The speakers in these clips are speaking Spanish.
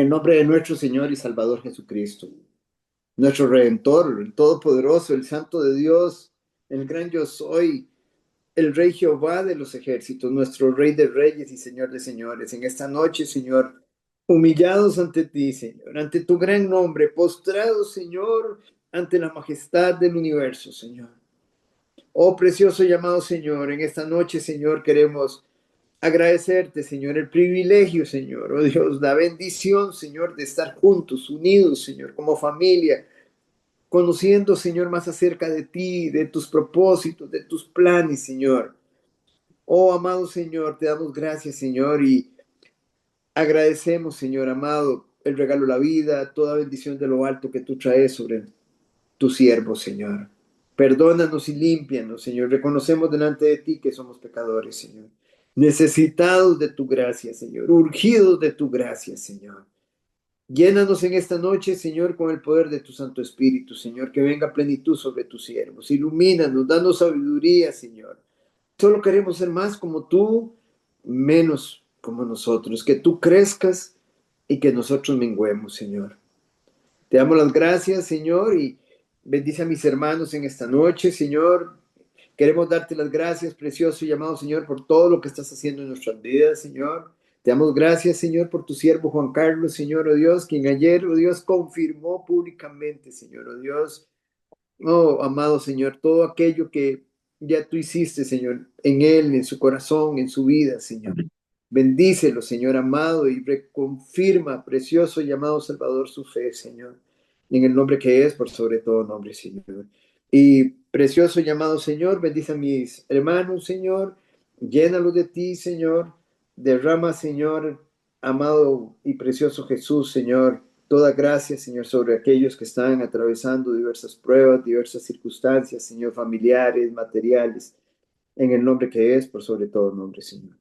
el nombre de nuestro Señor y Salvador Jesucristo, nuestro Redentor, el Todopoderoso, el Santo de Dios, el gran yo soy, el Rey Jehová de los ejércitos, nuestro Rey de reyes y Señor de señores. En esta noche, Señor, humillados ante ti, Señor, ante tu gran nombre, postrados, Señor, ante la majestad del universo, Señor. Oh precioso llamado Señor, en esta noche, Señor, queremos agradecerte, Señor, el privilegio, Señor, oh Dios, la bendición, Señor, de estar juntos, unidos, Señor, como familia, conociendo, Señor, más acerca de ti, de tus propósitos, de tus planes, Señor. Oh, amado Señor, te damos gracias, Señor, y agradecemos, Señor amado, el regalo de la vida, toda bendición de lo alto que tú traes sobre tu siervo, Señor. Perdónanos y límpianos, Señor. Reconocemos delante de ti que somos pecadores, Señor. Necesitados de tu gracia, Señor. Urgidos de tu gracia, Señor. Llénanos en esta noche, Señor, con el poder de tu Santo Espíritu, Señor. Que venga plenitud sobre tus siervos. Ilumínanos, danos sabiduría, Señor. Solo queremos ser más como tú, menos como nosotros. Que tú crezcas y que nosotros menguemos, Señor. Te damos las gracias, Señor, y bendice a mis hermanos en esta noche, Señor. Queremos darte las gracias, precioso y amado Señor, por todo lo que estás haciendo en nuestras vidas, Señor. Te damos gracias, Señor, por tu siervo Juan Carlos, Señor, oh Dios, quien ayer, oh Dios, confirmó públicamente, Señor, oh Dios, oh amado Señor, todo aquello que ya tú hiciste, Señor, en él, en su corazón, en su vida, Señor. Bendícelo, Señor amado, y reconfirma, precioso y amado Salvador, su fe, Señor, en el nombre que es, por sobre todo nombre, Señor. Y precioso y amado Señor, bendice a mis hermanos, Señor, llénalos de ti, Señor, derrama, Señor, amado y precioso Jesús, Señor, toda gracia, Señor, sobre aquellos que están atravesando diversas pruebas, diversas circunstancias, Señor, familiares, materiales, en el nombre que es, por sobre todo nombre, Señor.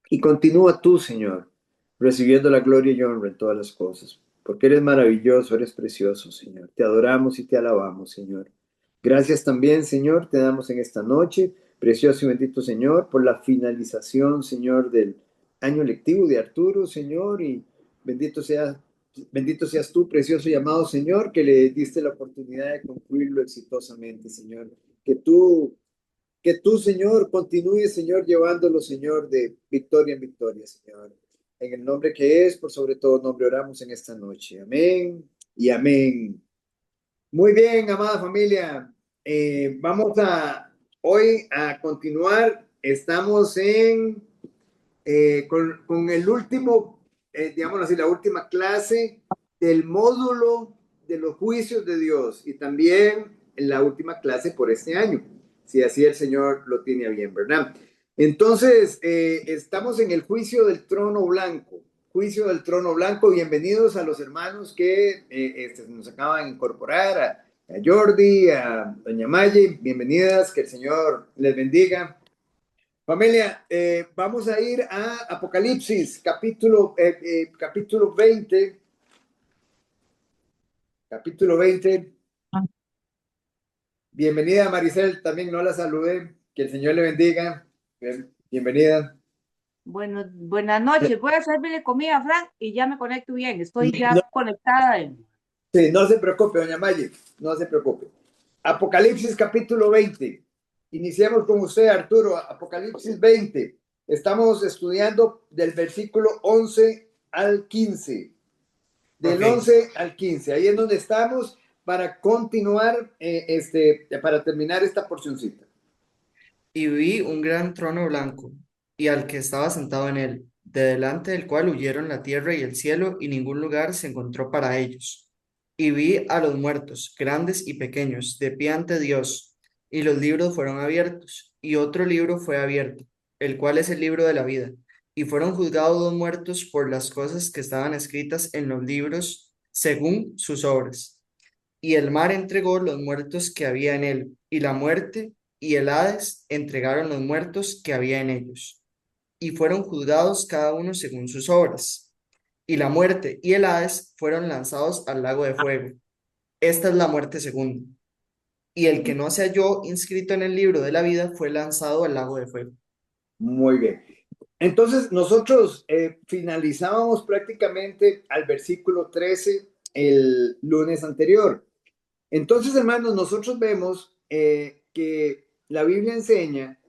Y continúa tú, Señor, recibiendo la gloria y honra en todas las cosas, porque eres maravilloso, eres precioso, Señor. Te adoramos y te alabamos, Señor. Gracias también, Señor, te damos en esta noche, precioso y bendito Señor, por la finalización, Señor, del año lectivo de Arturo, Señor, y bendito sea, bendito seas tú, precioso y amado Señor, que le diste la oportunidad de concluirlo exitosamente, Señor. Que tú Señor, continúe, Señor, llevándolo, Señor, de victoria en victoria, Señor. En el nombre que es, por sobre todo nombre, oramos en esta noche. Amén y amén. Muy bien, amada familia. Vamos a hoy a continuar. Estamos con el último, digamos así, la última clase del módulo de los juicios de Dios y también en la última clase por este año, si así el Señor lo tiene a bien, ¿verdad? Entonces, estamos en el juicio del trono blanco. Juicio del trono blanco. Bienvenidos a los hermanos que nos acaban de incorporar, a Jordi, a Doña Maye. Bienvenidas, que el Señor les bendiga. Familia, vamos a ir a Apocalipsis, capítulo 20. Capítulo 20. Bienvenida, Maricel, también no la saludé. Que el Señor le bendiga. Bienvenida. Bueno, buenas noches. Voy a servirle comida a Frank y ya me conecto bien. Estoy No, ya conectada. sí, no se preocupe, doña Maye, no se preocupe. Apocalipsis capítulo 20. Iniciamos con usted, Arturo. Apocalipsis 20. Estamos estudiando del versículo 11 al 15. Del Ok. 11 al 15. Ahí es donde estamos para continuar, para terminar esta porcioncita. Y vi un gran trono blanco, y al que estaba sentado en él, de delante del cual huyeron la tierra y el cielo, y ningún lugar se encontró para ellos. Y vi a los muertos, grandes y pequeños, de pie ante Dios, y los libros fueron abiertos, y otro libro fue abierto, el cual es el libro de la vida. Y fueron juzgados los muertos por las cosas que estaban escritas en los libros, según sus obras. Y el mar entregó los muertos que había en él, y la muerte y el Hades entregaron los muertos que había en ellos, y fueron juzgados cada uno según sus obras. Y la muerte y el Hades fueron lanzados al lago de fuego. Esta es la muerte segunda. Y el que no se halló inscrito en el libro de la vida fue lanzado al lago de fuego. Muy bien. Entonces, nosotros finalizábamos prácticamente al versículo 13 el lunes anterior. Entonces, hermanos, nosotros vemos que la Biblia enseña,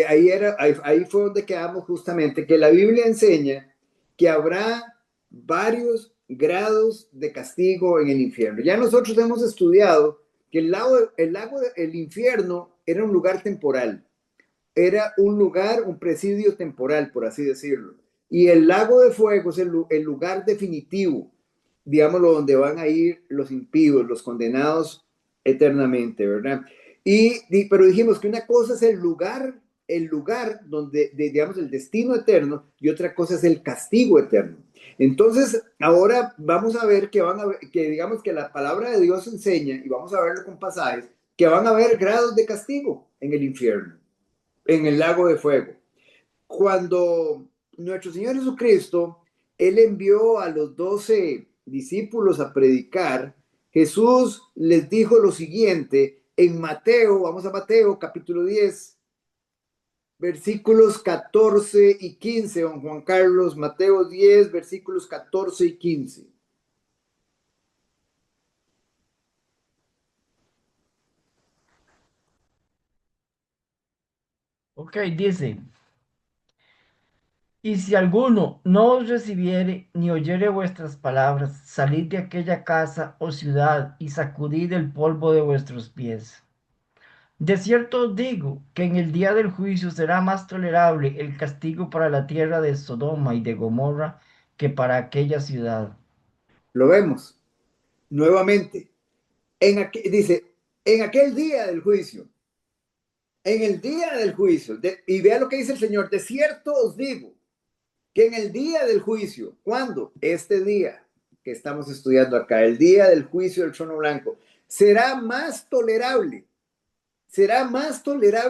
ahí fue donde quedamos justamente, que la Biblia enseña que habrá varios grados de castigo en el infierno. Ya nosotros hemos estudiado que el infierno era un lugar temporal, era un lugar, un presidio temporal, por así decirlo. Y el lago de fuego es el lugar definitivo, digámoslo, donde van a ir los impíos, los condenados eternamente, ¿verdad? Pero dijimos que una cosa es el lugar donde, digamos, el destino eterno, y otra cosa es el castigo eterno. Entonces, ahora vamos a ver que digamos que la palabra de Dios enseña, y vamos a verlo con pasajes, que van a haber grados de castigo en el infierno, en el lago de fuego. Cuando nuestro Señor Jesucristo, Él envió a los 12 discípulos a predicar, Jesús les dijo lo siguiente en Mateo, vamos a Mateo capítulo 10, versículos 14 y 15, don Juan Carlos, Mateo 10, versículos 14 y 15. Ok, dice, y si alguno no os recibiere ni oyere vuestras palabras, salid de aquella casa o ciudad y sacudid el polvo de vuestros pies. De cierto os digo que en el día del juicio será más tolerable el castigo para la tierra de Sodoma y de Gomorra que para aquella ciudad. Lo vemos nuevamente. Dice, en aquel día del juicio, en el día del juicio, y vea lo que dice el Señor, de cierto os digo, que en el día del juicio, ¿cuándo? Este día que estamos estudiando acá, el día del juicio del trono blanco, será más tolerable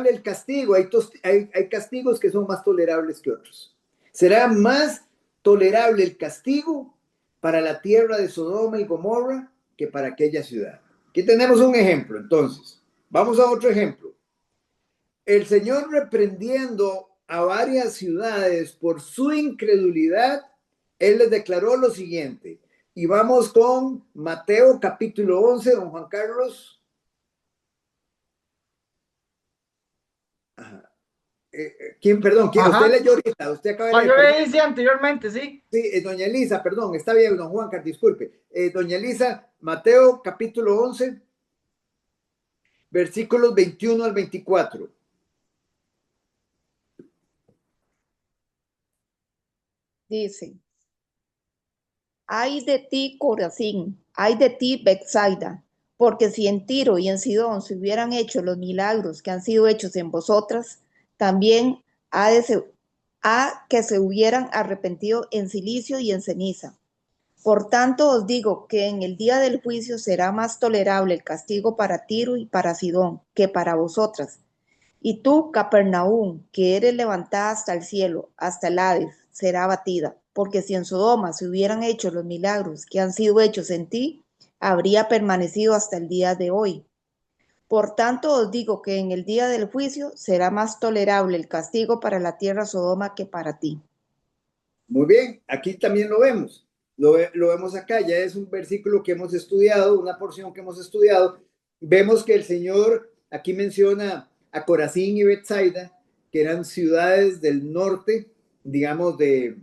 el castigo. Hay castigos que son más tolerables que otros. Será más tolerable el castigo para la tierra de Sodoma y Gomorra que para aquella ciudad. Aquí tenemos un ejemplo, entonces. Vamos a otro ejemplo. El Señor reprendiendo a varias ciudades por su incredulidad, Él les declaró lo siguiente. Y vamos con Mateo capítulo 11, don Juan Carlos. Ajá. Perdón, ¿quién? Usted Ajá. leyó ahorita, usted acaba de Ah, leer, yo perdón. le hice anteriormente, sí. Sí, doña Elisa, perdón, está bien, don Juan Carlos, disculpe. Doña Elisa, Mateo capítulo 11, versículos 21 al 24. Dice, ay de ti, Corazín, ay de ti, Betsaida, porque si en Tiro y en Sidón se hubieran hecho los milagros que han sido hechos en vosotras, también ha que se hubieran arrepentido en silicio y en ceniza. Por tanto os digo que en el día del juicio será más tolerable el castigo para Tiro y para Sidón que para vosotras. Y tú, Capernaum, que eres levantada hasta el cielo, hasta el Hades, será abatida, porque si en Sodoma se hubieran hecho los milagros que han sido hechos en ti, habría permanecido hasta el día de hoy. Por tanto os digo que en el día del juicio será más tolerable el castigo para la tierra Sodoma que para ti. Muy bien, aquí también lo vemos. Lo vemos acá, ya es un versículo que hemos estudiado, una porción que hemos estudiado. Vemos que el Señor aquí menciona a Corazín y Betsaida, que eran ciudades del norte, digamos, de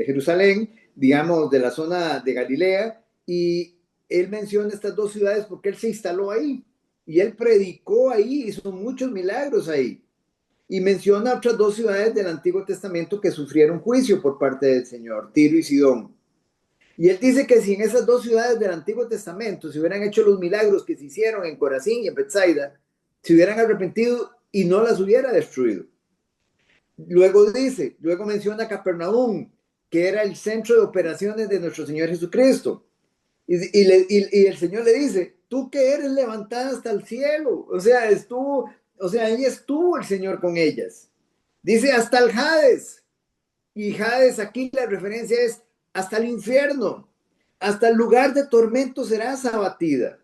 Jerusalén, digamos, de la zona de Galilea, y él menciona estas dos ciudades porque él se instaló ahí, y él predicó ahí, hizo muchos milagros ahí. Y menciona otras dos ciudades del Antiguo Testamento que sufrieron juicio por parte del Señor, Tiro y Sidón. Y él dice que si en esas dos ciudades del Antiguo Testamento se hubieran hecho los milagros que se hicieron en Corazín y en Betsaida, se hubieran arrepentido y no las hubiera destruido. Luego menciona Capernaum, que era el centro de operaciones de nuestro Señor Jesucristo. Y el Señor le dice, tú que eres levantada hasta el cielo. Ahí estuvo el Señor con ellas. Dice hasta el Hades. Y Hades aquí la referencia es hasta el infierno. Hasta el lugar de tormento serás abatida.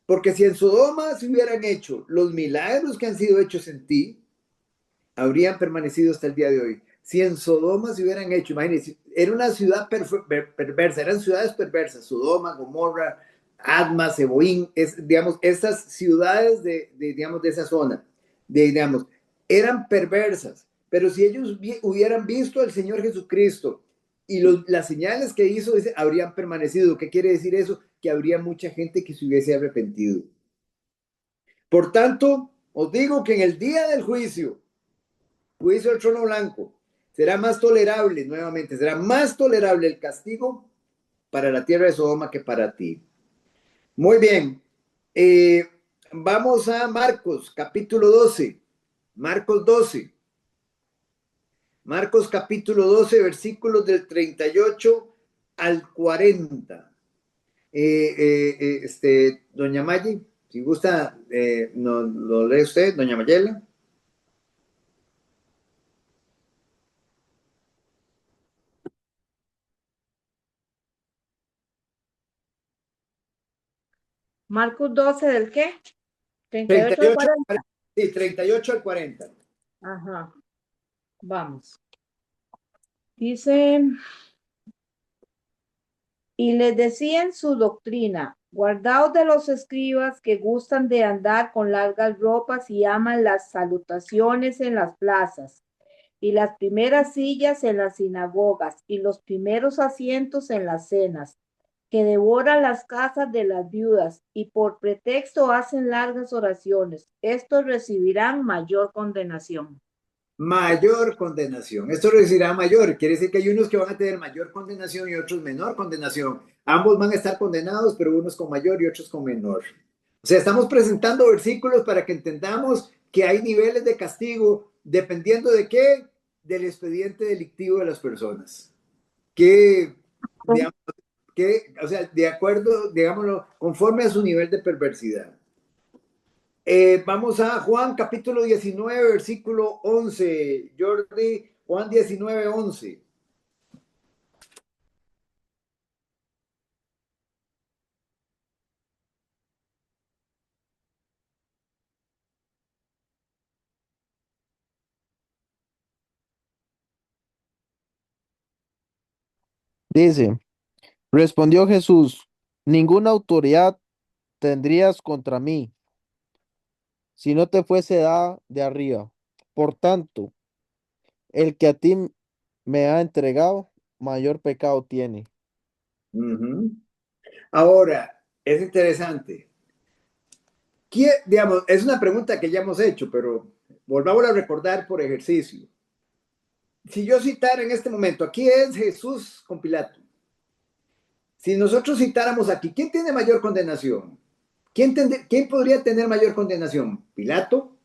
Porque si en Sodoma se hubieran hecho los milagros que han sido hechos en ti, habrían permanecido hasta el día de hoy. Si en Sodoma se hubieran hecho, imagínense, era una ciudad perversa, eran ciudades perversas, Sodoma, Gomorra, Adma, Seboín, digamos, esas ciudades digamos, de esa zona, digamos, eran perversas, pero si ellos hubieran visto al Señor Jesucristo y las señales que hizo, habrían permanecido. ¿Qué quiere decir eso? Que habría mucha gente que se hubiese arrepentido. Por tanto, os digo que en el día del juicio del trono blanco, será más tolerable, nuevamente, será más tolerable el castigo para la tierra de Sodoma que para ti. Muy bien. Vamos a Marcos, capítulo 12. Marcos 12. Marcos capítulo 12, versículos del 38 al 40. Doña Maggi, si gusta, lo lee usted, doña Mayela. Marcos 12, ¿del qué? 38 al 38, 40. sí, 38 al 40. Ajá, vamos. Dice, y les decían su doctrina, guardaos de los escribas que gustan de andar con largas ropas y aman las salutaciones en las plazas, y las primeras sillas en las sinagogas, y los primeros asientos en las cenas, que devoran las casas de las viudas, y por pretexto hacen largas oraciones. Estos recibirán mayor condenación. Mayor condenación. Esto recibirá mayor. Quiere decir que hay unos que van a tener mayor condenación y otros menor condenación. Ambos van a estar condenados, pero unos con mayor y otros con menor. O sea, estamos presentando versículos para que entendamos que hay niveles de castigo dependiendo de qué, del expediente delictivo de las personas. Que, digamos, o sea, de acuerdo, digámoslo, conforme a su nivel de perversidad. Vamos a Juan capítulo 19, versículo 11. Jordi, Juan 19, 11. Dice, respondió Jesús, ninguna autoridad tendrías contra mí si no te fuese dada de arriba. Por tanto, el que a ti me ha entregado, mayor pecado tiene. Ahora, es interesante. Digamos, es una pregunta que ya hemos hecho, pero volvamos a recordar por ejercicio. Si yo citara en este momento, aquí es Jesús con Pilato. Si nosotros citáramos aquí, ¿quién tiene mayor condenación? ¿Quién podría tener mayor condenación? ¿Pilato?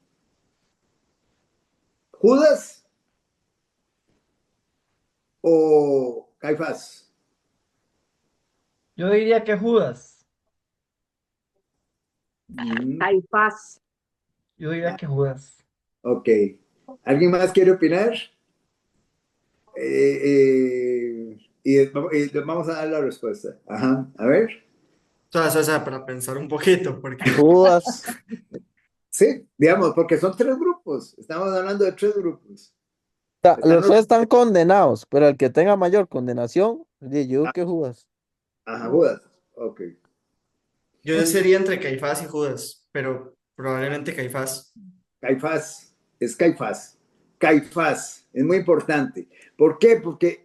¿Judas? ¿O Caifás? Yo diría que Judas. Caifás. Yo diría que Judas. Ok. ¿Alguien más quiere opinar? Y vamos a dar la respuesta. Ajá. A ver. O sea, para pensar un poquito, porque Judas, Sí, digamos, porque son tres grupos. Estamos hablando de tres grupos. los Están tres están condenados, pero el que tenga mayor condenación, yo digo que Judas. Ajá, Judas. Ok. yo sería entre Caifás y Judas, pero probablemente Caifás. Caifás. Es Caifás. Caifás. Es muy importante. ¿Por qué? Porque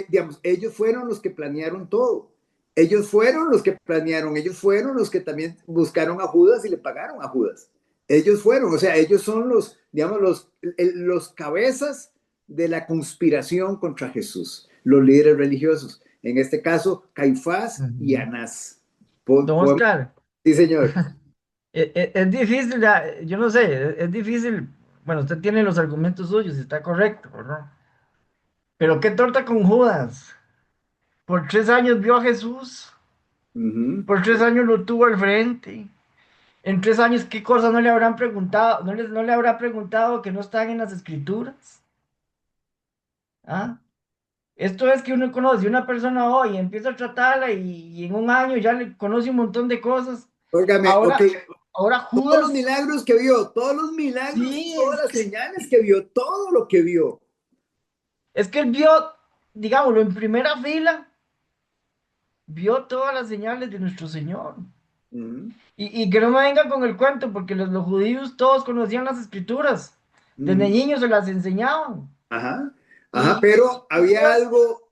digamos, ellos fueron los que planearon todo. Ellos fueron los que planearon. Ellos fueron los que también buscaron a Judas y le pagaron a Judas. Ellos fueron, o sea, ellos son los, digamos, los cabezas de la conspiración contra Jesús, los líderes religiosos. En este caso, Caifás y Ujú. Anás. Don Oscar, Sí, señor. es difícil, yo no sé, es difícil. Bueno, usted tiene los argumentos suyos y está correcto, ¿no? Pero qué torta con Judas. Por 3 años vio a Jesús. Ujú. Por 3 años lo tuvo al frente. En 3 años, ¿qué cosas no le habrán preguntado? No le habrá preguntado que no están en las escrituras? ¿Ah? Esto es que uno conoce a una persona hoy, empieza a tratarla y en un año ya le conoce un montón de cosas. Óigame, ok, Ahora, ahora Todos los Judas, milagros que vio, todos los milagros, sí, todas las señales que vio, todo lo que vio. es que él vio, digámoslo, en primera fila, vio todas las señales de nuestro Señor. Ujú, Y que no me vengan con el cuento, porque los judíos todos conocían las escrituras. Desde ujú. niños se las enseñaban. Ajá, ajá, Y, pero Judas, había algo,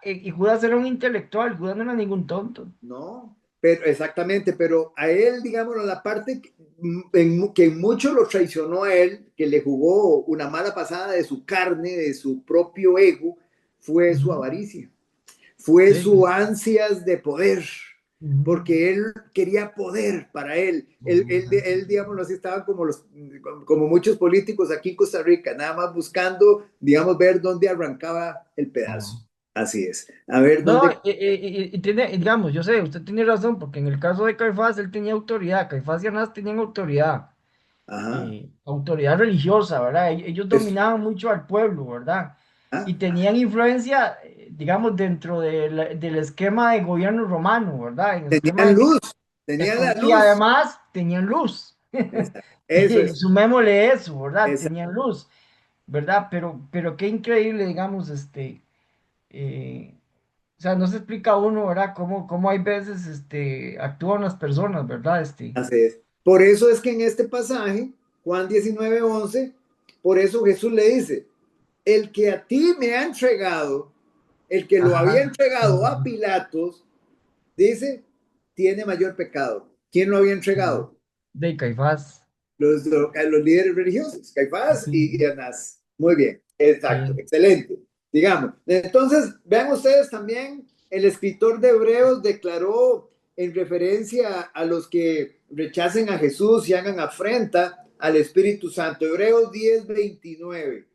y Judas era un intelectual, Judas no era ningún tonto. no, pero exactamente, pero a él, digámoslo, la parte que mucho lo traicionó a él, que le jugó una mala pasada de su carne, de su propio ego, fue su Ujú. avaricia, fue Sí, su ansias de poder, ujú. porque él quería poder para él. Él, digámoslo así, estaba como muchos políticos aquí en Costa Rica, nada más buscando, digamos, ver dónde arrancaba el pedazo. Ajá. Así es. A ver No, dónde. y tiene, digamos, yo sé, usted tiene razón, porque en el caso de Caifás, él tenía autoridad, Caifás y Anás tenían autoridad, Ajá. autoridad religiosa, ¿verdad? Ellos Eso. dominaban mucho al pueblo, ¿verdad? Ah, Y tenían influencia, digamos, dentro del esquema de gobierno romano, ¿verdad? En el esquema tenían de luz, tenían la y luz. además tenían luz. Eso Y es. sumémosle eso, ¿verdad? Esa. Tenían luz, ¿verdad? Pero qué increíble, digamos, o sea, no se explica uno, ¿verdad? Cómo hay veces, actúan las personas, ¿verdad? Así es. Por eso es que en este pasaje, Juan 19:11, por eso Jesús le dice, el que a ti me ha entregado, el que lo había Ajá. entregado a Pilatos, dice, tiene mayor pecado. ¿Quién lo había entregado? De Caifás. Los líderes religiosos, Caifás Sí, y Anás. Muy bien, exacto, sí. excelente. Digamos, entonces, vean ustedes también, el escritor de Hebreos declaró en referencia a los que rechacen a Jesús y hagan afrenta al Espíritu Santo. Hebreos 10:29.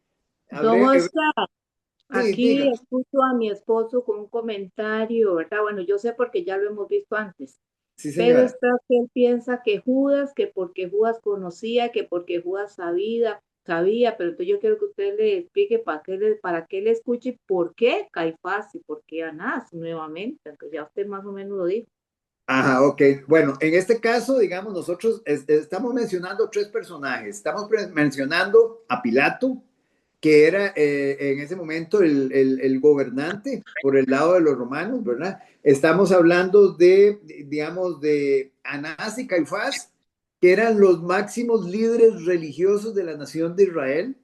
Don Oscar, Sí, aquí diga. escucho a mi esposo con un comentario, ¿verdad? Bueno, yo sé porque ya lo hemos visto antes, Sí, pero señora. está que él piensa que Judas, que porque Judas conocía, que porque Judas sabía, pero entonces yo quiero que usted le explique para qué le escuche y por qué Caifás y por qué Anás nuevamente, aunque ya usted más o menos lo dijo. Ajá, ok. Bueno, en este caso, digamos, nosotros estamos mencionando tres personajes. Estamos mencionando a Pilato, que era en ese momento el gobernante por el lado de los romanos, ¿verdad? Estamos hablando digamos, de Anás y Caifás, que eran los máximos líderes religiosos de la nación de Israel.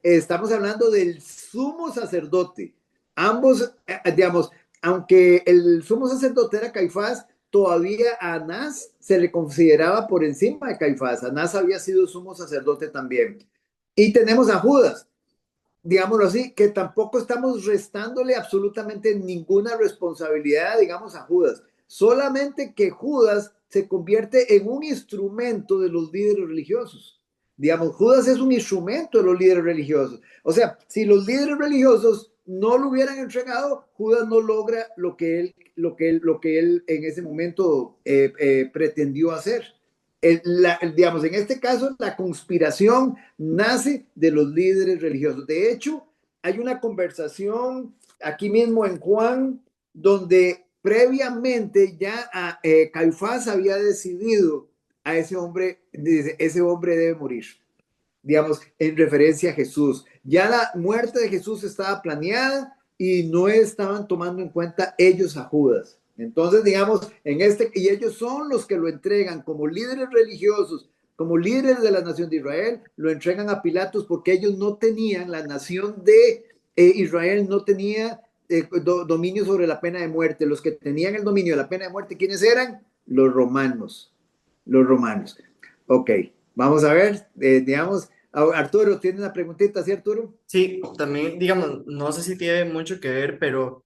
Estamos hablando del sumo sacerdote. Ambos, digamos, aunque el sumo sacerdote era Caifás, todavía a Anás se le consideraba por encima de Caifás. Anás había sido sumo sacerdote también. Y tenemos a Judas, digámoslo así, que tampoco estamos restándole absolutamente ninguna responsabilidad, digamos, a Judas. Solamente que Judas se convierte en un instrumento de los líderes religiosos. Digamos, Judas es un instrumento de los líderes religiosos. O sea, si los líderes religiosos no lo hubieran entregado, Judas no logra lo que él en ese momento pretendió hacer. Digamos, en este caso, la conspiración nace de los líderes religiosos. De hecho, hay una conversación aquí mismo en Juan, donde previamente ya Caifás había decidido a ese hombre, dice, ese hombre debe morir, digamos, en referencia a Jesús. Ya la muerte de Jesús estaba planeada y no estaban tomando en cuenta ellos a Judas. Entonces, digamos, y ellos son los que lo entregan como líderes religiosos, como líderes de la nación de Israel, lo entregan a Pilatos porque ellos no tenían, la nación de Israel no tenía dominio sobre la pena de muerte. Los que tenían el dominio de la pena de muerte, ¿quiénes eran? Los romanos. Los romanos. Ok, vamos a ver, digamos, Arturo, tiene una preguntita, ¿sí, Arturo? Sí, también, digamos, no sé si tiene mucho que ver, pero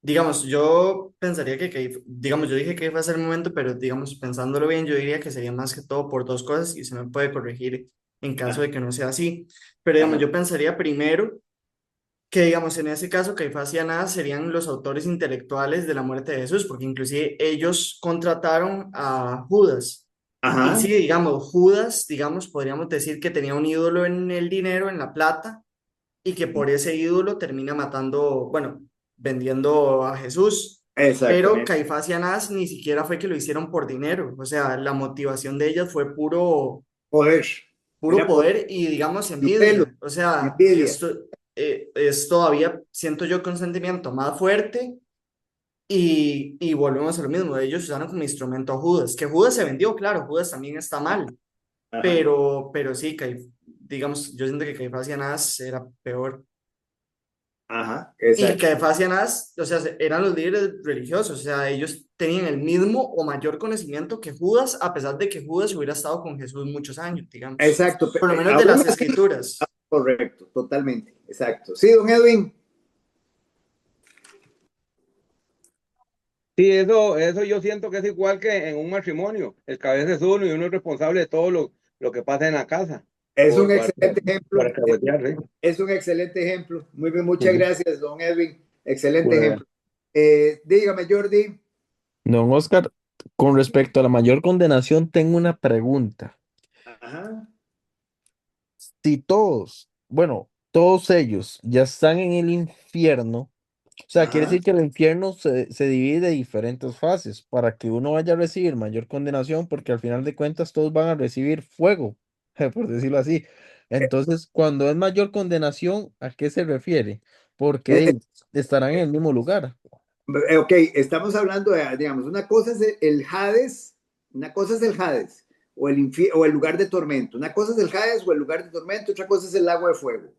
digamos, yo pensaría digamos, yo dije que iba a ser el momento, pero digamos, pensándolo bien, yo diría que sería más que todo por dos cosas y se me puede corregir en caso Ah, de que no sea así. Pero digamos, ajá, yo pensaría primero que, digamos, en ese caso, Caifás y Anás serían los autores intelectuales de la muerte de Jesús, porque inclusive ellos contrataron a Judas. Y sí, ajá, digamos, Judas, digamos, podríamos decir que tenía un ídolo en el dinero, en la plata, y que por ese ídolo termina matando, bueno, vendiendo a Jesús. Pero Exactamente. Caifás y Anás ni siquiera fue que lo hicieron por dinero, o sea, la motivación de ellas fue Poder. puro Era poder poder y digamos y celo, envidia. O sea, envidia. esto es todavía, siento yo, que un sentimiento más fuerte y volvemos a lo mismo. Ellos usaron como instrumento a Judas, que Judas se vendió, claro, Judas también está mal, Ajá. pero sí, digamos, yo siento que Caifás y Anás era peor. Ajá. Y Exacto. Caifás y Anás, o sea, eran los líderes religiosos, o sea, ellos tenían el mismo o mayor conocimiento que Judas, a pesar de que Judas hubiera estado con Jesús muchos años, digamos, Exacto. por lo menos de Aún las así, escrituras. correcto, totalmente. Exacto. Sí, don Edwin. Sí, eso yo siento que es igual que en un matrimonio. El cabeza es uno y uno es responsable de todo lo que pasa en la casa. Es un Por, para, excelente ejemplo. para cahuetear, ¿sí? Es un excelente ejemplo. Muy bien, muchas Ujú. gracias, don Edwin. Excelente Bueno, ejemplo. Dígame, Jordi. Don Oscar, con respecto a la mayor condenación, tengo una pregunta. Ajá. Si todos, bueno, todos ellos ya están en el infierno, o sea, quiere Ajá. decir que el infierno se divide de diferentes fases para que uno vaya a recibir mayor condenación, porque al final de cuentas todos van a recibir fuego, por decirlo así. Entonces, cuando es mayor condenación, ¿a qué se refiere? Porque estarán en el mismo lugar. Ok, estamos hablando de, digamos, una cosa es el Hades, una cosa es el Hades o el lugar de tormento, una cosa es el Hades o el lugar de tormento, otra cosa es el lago de fuego.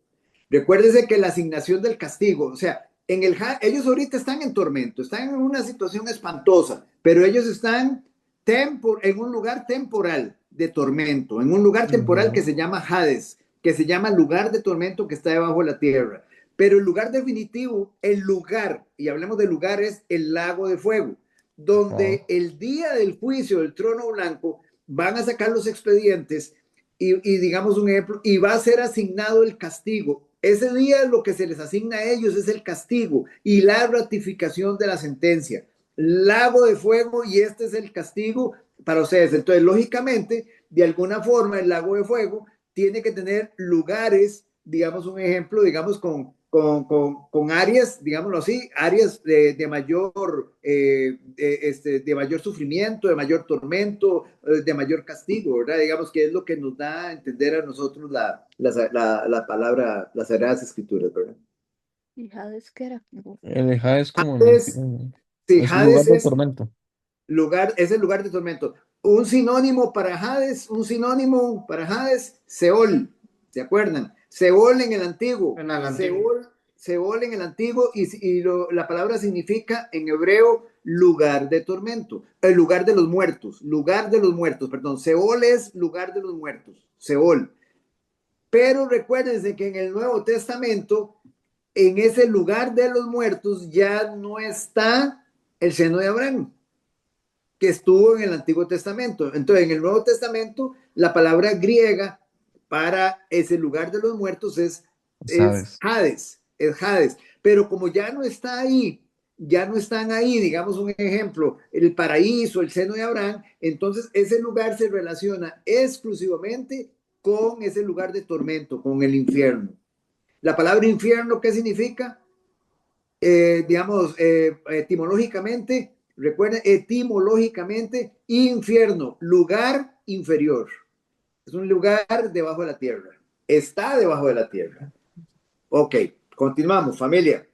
Recuérdese que la asignación del castigo, o sea, ellos ahorita están en tormento, están en una situación espantosa, pero ellos están en un lugar temporal de tormento, en un lugar temporal que Ujú. se llama Hades, que se llama lugar de tormento que está debajo de la tierra. Pero el lugar definitivo, el lugar, y hablemos de lugar, es el lago de fuego, Ajá. donde el día del juicio del trono blanco van a sacar los expedientes y digamos un ejemplo, y va a ser asignado el castigo. Ese día lo que se les asigna a ellos es el castigo y la ratificación de la sentencia. Lago de fuego y este es el castigo para ustedes. Entonces, lógicamente, de alguna forma, el lago de fuego tiene que tener lugares, digamos un ejemplo, digamos con áreas, digámoslo así, áreas de mayor, de mayor sufrimiento, de mayor tormento, de mayor castigo, ¿verdad? Digamos que es lo que nos da a entender a nosotros la palabra, las Sagradas Escrituras, ¿verdad? ¿Y Hades qué era? El Hades es como el Hades, infierno. sí, Es un lugar Hades de tormento. es el lugar de tormento. Un sinónimo para Hades, Seol, ¿se acuerdan? Seol en el antiguo, En el antiguo. Seol en el antiguo la palabra significa en hebreo lugar de tormento, el lugar de los muertos, perdón, Seol es lugar de los muertos, Seol. Pero recuérdense que en el Nuevo Testamento, en ese lugar de los muertos ya no está el seno de Abraham que estuvo en el Antiguo Testamento. Entonces, en el Nuevo Testamento, la palabra griega para ese lugar de los muertos ¿Sabes? es Hades. Pero como ya no está ahí, ya no están ahí, digamos un ejemplo, el paraíso, el seno de Abraham, entonces ese lugar se relaciona exclusivamente con ese lugar de tormento, con el infierno. La palabra infierno, ¿qué significa? Digamos, etimológicamente, recuerden, etimológicamente, infierno, lugar inferior. Es un lugar debajo de la tierra. Está debajo de la tierra. Ok, continuamos, familia.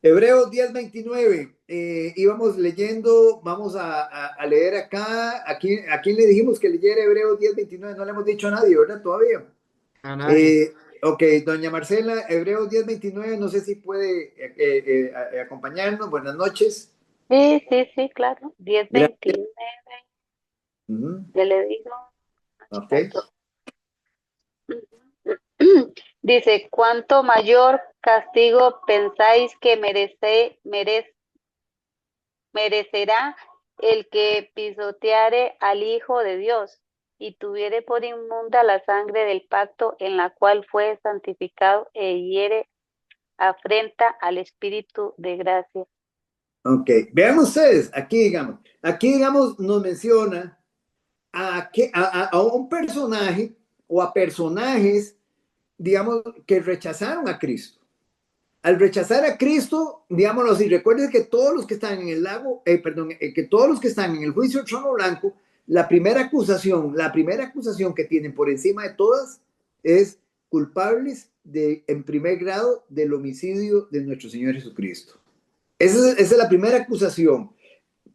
Hebreos 10:29. Íbamos leyendo, vamos a leer acá. ¿A quién le dijimos que leyera Hebreos 10:29? No le hemos dicho a nadie, ¿verdad? Todavía. A nadie. Ok, doña Marcela, Hebreos 10:29, no sé si puede acompañarnos. Buenas noches. Sí, sí, sí, claro. Diez Gracias. veintinueve, Ujú. ya le digo. Ok. Exacto. Dice, ¿cuánto mayor castigo pensáis que merecerá el que pisoteare al Hijo de Dios y tuviere por inmunda la sangre del pacto en la cual fue santificado e hiere afrenta al Espíritu de gracia? Ok. Vean ustedes, aquí digamos, nos menciona a un personaje o a personajes, digamos, que rechazaron a Cristo. al rechazar a Cristo, digámoslo así, recuerden que todos los que están en el lago, que todos los que están en el juicio del trono blanco, la primera acusación que tienen por encima de todas es culpables en primer grado del homicidio de nuestro Señor Jesucristo. Esa es la primera acusación.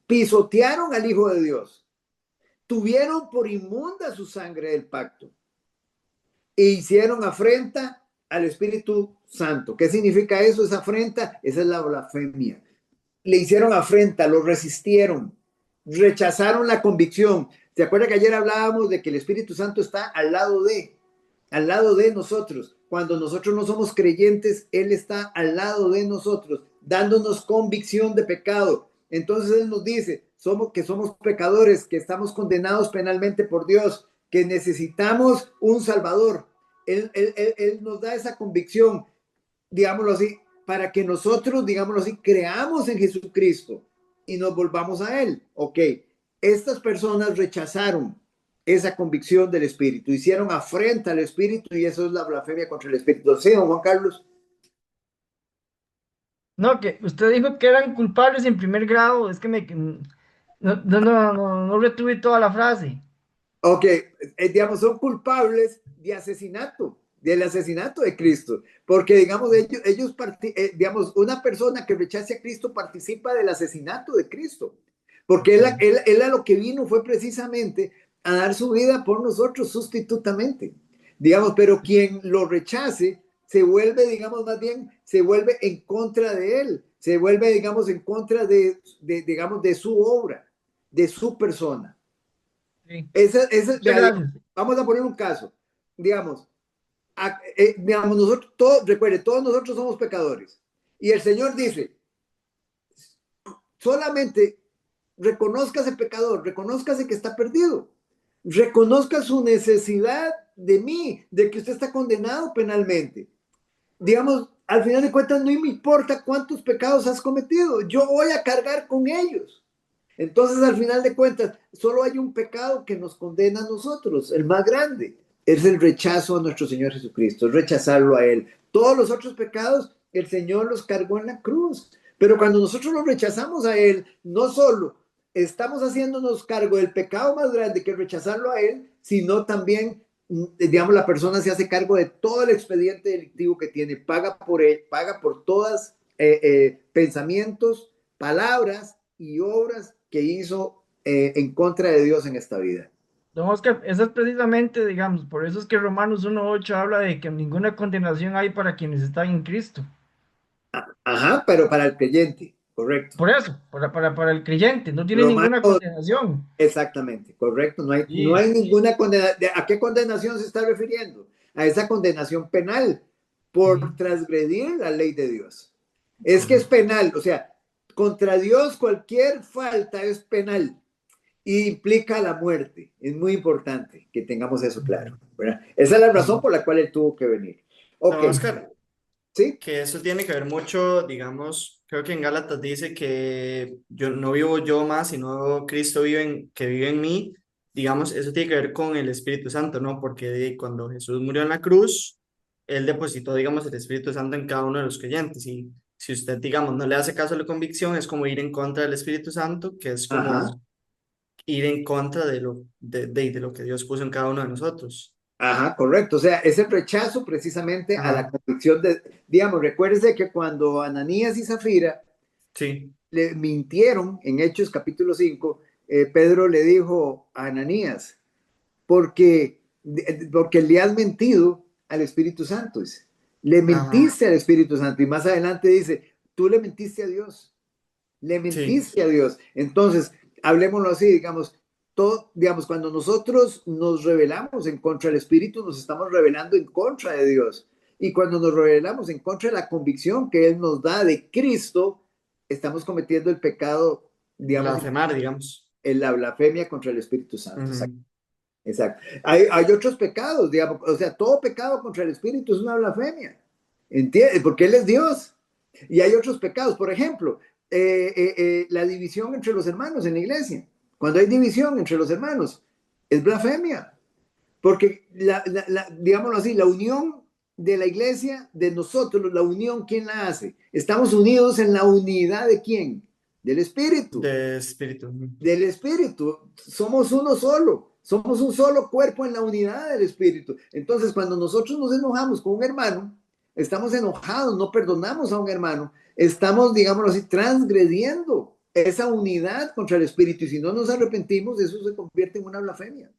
Pisotearon al Hijo de Dios, tuvieron por inmunda su sangre del pacto e hicieron afrenta al Espíritu Santo. ¿Qué significa eso? Esa afrenta, esa es la blasfemia. Le hicieron afrenta, lo resistieron, rechazaron la convicción. ¿Se acuerda que ayer hablábamos de que el Espíritu Santo está al lado de nosotros? Cuando nosotros no somos creyentes, Él está al lado de nosotros, dándonos convicción de pecado. Entonces Él nos dice que somos pecadores, que estamos condenados penalmente por Dios, que necesitamos un Salvador. Él nos da esa convicción, digámoslo así, para que nosotros, digámoslo así, creamos en Jesucristo y nos volvamos a Él. Ok, estas personas rechazaron esa convicción del Espíritu, hicieron afrenta al Espíritu y eso es la blasfemia contra el Espíritu. ¿Sí, don Juan Carlos? No, que usted dijo que eran culpables en primer grado, es que no retuve toda la frase. Ok, digamos, son culpables de asesinato, del asesinato de Cristo, porque digamos, digamos, una persona que rechace a Cristo participa del asesinato de Cristo, porque él a lo que vino fue precisamente a dar su vida por nosotros sustitutamente, digamos, pero quien lo rechace se vuelve, digamos, más bien, se vuelve en contra de él, se vuelve, digamos, en contra digamos, de su obra, de su persona. Sí. Vamos a poner un caso, digamos, nosotros todos, recuerde, todos nosotros somos pecadores y el Señor dice, solamente reconózcase pecador, reconózcase que está perdido, reconozca su necesidad de mí, de que usted está condenado penalmente. Digamos, al final de cuentas no me importa cuántos pecados has cometido, yo voy a cargar con ellos. Entonces, al final de cuentas, solo hay un pecado que nos condena a nosotros, el más grande, es el rechazo a nuestro Señor Jesucristo, es rechazarlo a Él. Todos los otros pecados, el Señor los cargó en la cruz. Pero cuando nosotros lo rechazamos a Él, no solo estamos haciéndonos cargo del pecado más grande que rechazarlo a Él, sino también, digamos, la persona se hace cargo de todo el expediente delictivo que tiene, paga por él, paga por todas pensamientos, palabras y obras que hizo en contra de Dios en esta vida. Don Oscar, eso es precisamente, digamos, por eso es que Romanos 1:8 habla de que ninguna condenación hay para quienes están en Cristo. Ajá, pero para el creyente, correcto. Por eso, para el creyente, no tiene ninguna condenación. Exactamente, correcto. No hay ninguna condenación. ¿A qué condenación se está refiriendo? A esa condenación penal por transgredir la ley de Dios. Es que es penal, o sea, contra Dios cualquier falta es penal y implica la muerte. Es muy importante que tengamos eso claro, ¿verdad? Esa es la razón por la cual él tuvo que venir. Ok. No, Oscar, ¿sí? Que eso tiene que ver mucho, digamos, creo que en Gálatas dice que yo no vivo yo más, sino Cristo que vive en mí. Digamos, eso tiene que ver con el Espíritu Santo, ¿no? Porque cuando Jesús murió en la cruz, Él depositó, digamos, el Espíritu Santo en cada uno de los creyentes. Y si usted, digamos, no le hace caso a la convicción, es como ir en contra del Espíritu Santo, que es como ir en contra de lo que Dios puso en cada uno de nosotros. Ajá, correcto. O sea, es el rechazo precisamente a la convicción digamos, recuérdese que cuando Ananías y Zafira le mintieron en Hechos capítulo 5, Pedro le dijo a Ananías, porque le has mentido al Espíritu Santo. Dice. Le mentiste al Espíritu Santo. Y más adelante dice, tú le mentiste a Dios. Le mentiste a Dios. Entonces, hablemoslo así, digamos, digamos, cuando nosotros nos rebelamos en contra del Espíritu, nos estamos rebelando en contra de Dios. Y cuando nos rebelamos en contra de la convicción que Él nos da de Cristo, estamos cometiendo el pecado, digamos. Blasfemar, digamos. La blasfemia contra el Espíritu Santo. Exacto. Hay otros pecados, digamos, o sea, todo pecado contra el Espíritu es una blasfemia. ¿Entiendes? Porque Él es Dios. Y hay otros pecados, por ejemplo, la división entre los hermanos en la iglesia. Cuando hay división entre los hermanos, es blasfemia. Porque, digámoslo así, la unión de la iglesia, de nosotros, la unión, ¿quién la hace? Estamos unidos en la unidad ¿de quién? Del Espíritu. De espíritu. Del Espíritu. Somos uno solo. Somos un solo cuerpo en la unidad del Espíritu. Entonces, cuando nosotros nos enojamos con un hermano, estamos enojados, no perdonamos a un hermano, estamos, digámoslo así, transgrediendo esa unidad contra el Espíritu. Y si no nos arrepentimos, eso se convierte en una blasfemia.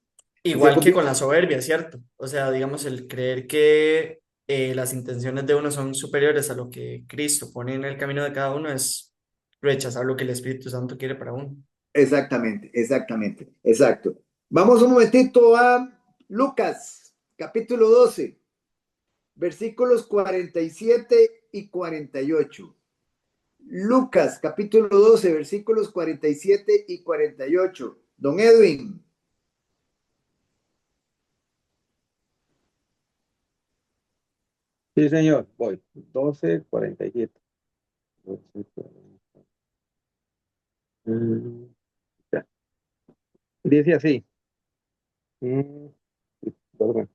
Igual que con la soberbia, ¿cierto? O sea, digamos, el creer que las intenciones de uno son superiores a lo que Cristo pone en el camino de cada uno es rechazar lo que el Espíritu Santo quiere para uno. Exactamente, exactamente, exacto. Vamos un momentito a Lucas, capítulo 12, versículos 47 y 48. Lucas, capítulo 12, versículos 47 y 48. Don Edwin. Sí, señor, voy. 12:47. 12:40. Ya. Dice así. Perdón.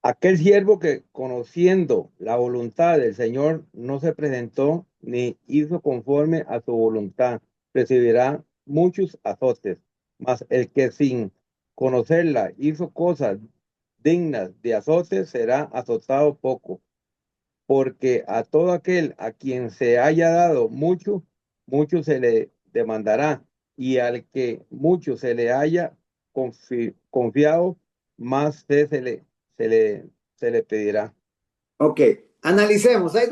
Aquel siervo que, conociendo la voluntad del Señor, no se presentó ni hizo conforme a su voluntad, recibirá muchos azotes. Mas el que sin conocerla hizo cosas dignas de azotes, será azotado poco. Porque a todo aquel a quien se haya dado mucho, mucho se le demandará, y al que mucho se le haya confiado, más se le pedirá. Ok, analicemos. Hay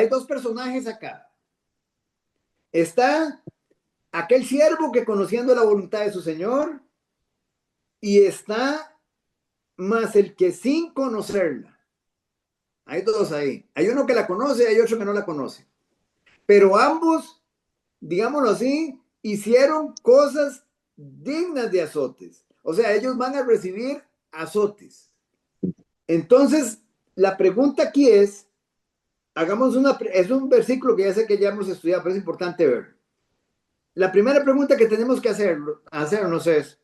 dos personajes acá. Está aquel siervo que conociendo la voluntad de su Señor, y está más el que sin conocerla. Hay dos ahí. Hay uno que la conoce y hay otro que no la conoce. Pero ambos, digámoslo así, hicieron cosas dignas de azotes. O sea, ellos van a recibir azotes. Entonces, la pregunta aquí es, es un versículo que ya sé que ya hemos estudiado, pero es importante ver. La primera pregunta que tenemos que hacernos es,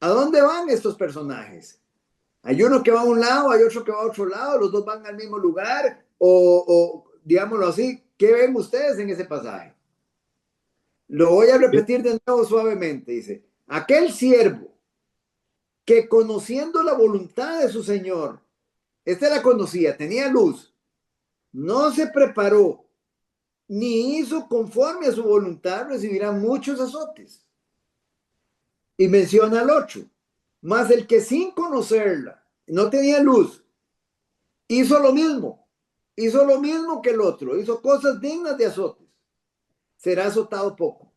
¿a dónde van estos personajes? Hay uno que va a un lado, hay otro que va a otro lado, los dos van al mismo lugar, o digámoslo así, ¿qué ven ustedes en ese pasaje? Lo voy a repetir de nuevo suavemente, dice, aquel siervo que conociendo la voluntad de su Señor, este la conocía, tenía luz, no se preparó, ni hizo conforme a su voluntad, recibirá muchos azotes. Y menciona al 8, más el que sin conocerla, no tenía luz, hizo lo mismo que el otro, hizo cosas dignas de azotes, será azotado poco.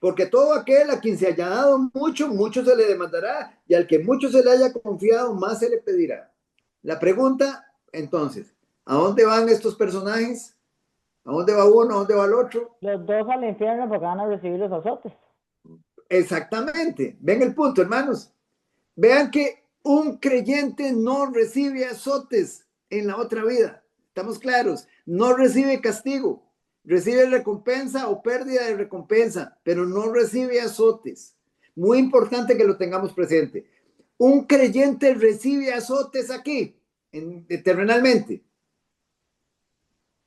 Porque todo aquel a quien se haya dado mucho, mucho se le demandará, y al que mucho se le haya confiado, más se le pedirá. La pregunta, entonces, ¿a dónde van estos personajes? ¿A dónde va uno? ¿A dónde va el otro? Los dos al infierno porque van a recibir los azotes. Exactamente. Ven el punto, hermanos. Vean que un creyente no recibe azotes en la otra vida. Estamos claros. No recibe castigo. Recibe recompensa o pérdida de recompensa, pero no recibe azotes. Muy importante que lo tengamos presente. Un creyente recibe azotes aquí, terrenalmente.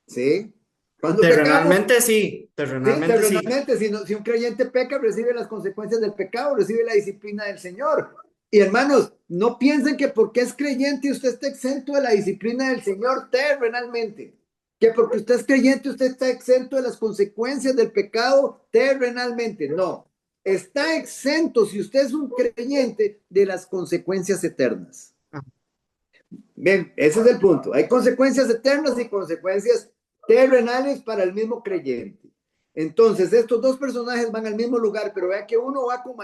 ¿Sí? Cuando pecamos, Terrenalmente sí, sí, terrenalmente sí. terrenalmente, si un creyente peca, recibe las consecuencias del pecado, recibe la disciplina del Señor. Y hermanos, no piensen que porque es creyente usted está exento de la disciplina del Señor terrenalmente. Que porque usted es creyente usted está exento de las consecuencias del pecado terrenalmente. No, está exento si usted es un creyente de las consecuencias eternas. Bien, ese es el punto. Hay consecuencias eternas y consecuencias terrenales para el mismo creyente. Entonces, estos dos personajes van al mismo lugar, pero vea que uno va con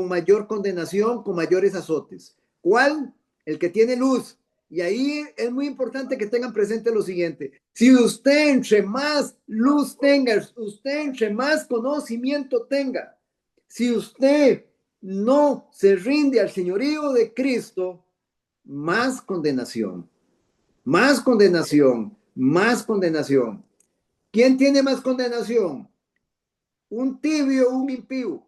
mayor condenación, con mayores azotes. ¿Cuál? El que tiene luz. Y ahí es muy importante que tengan presente lo siguiente. Si usted entre más luz tenga, usted entre más conocimiento tenga, si usted no se rinde al señorío de Cristo, más condenación, más condenación, más condenación. ¿Quién tiene más condenación? ¿Un tibio o un impío?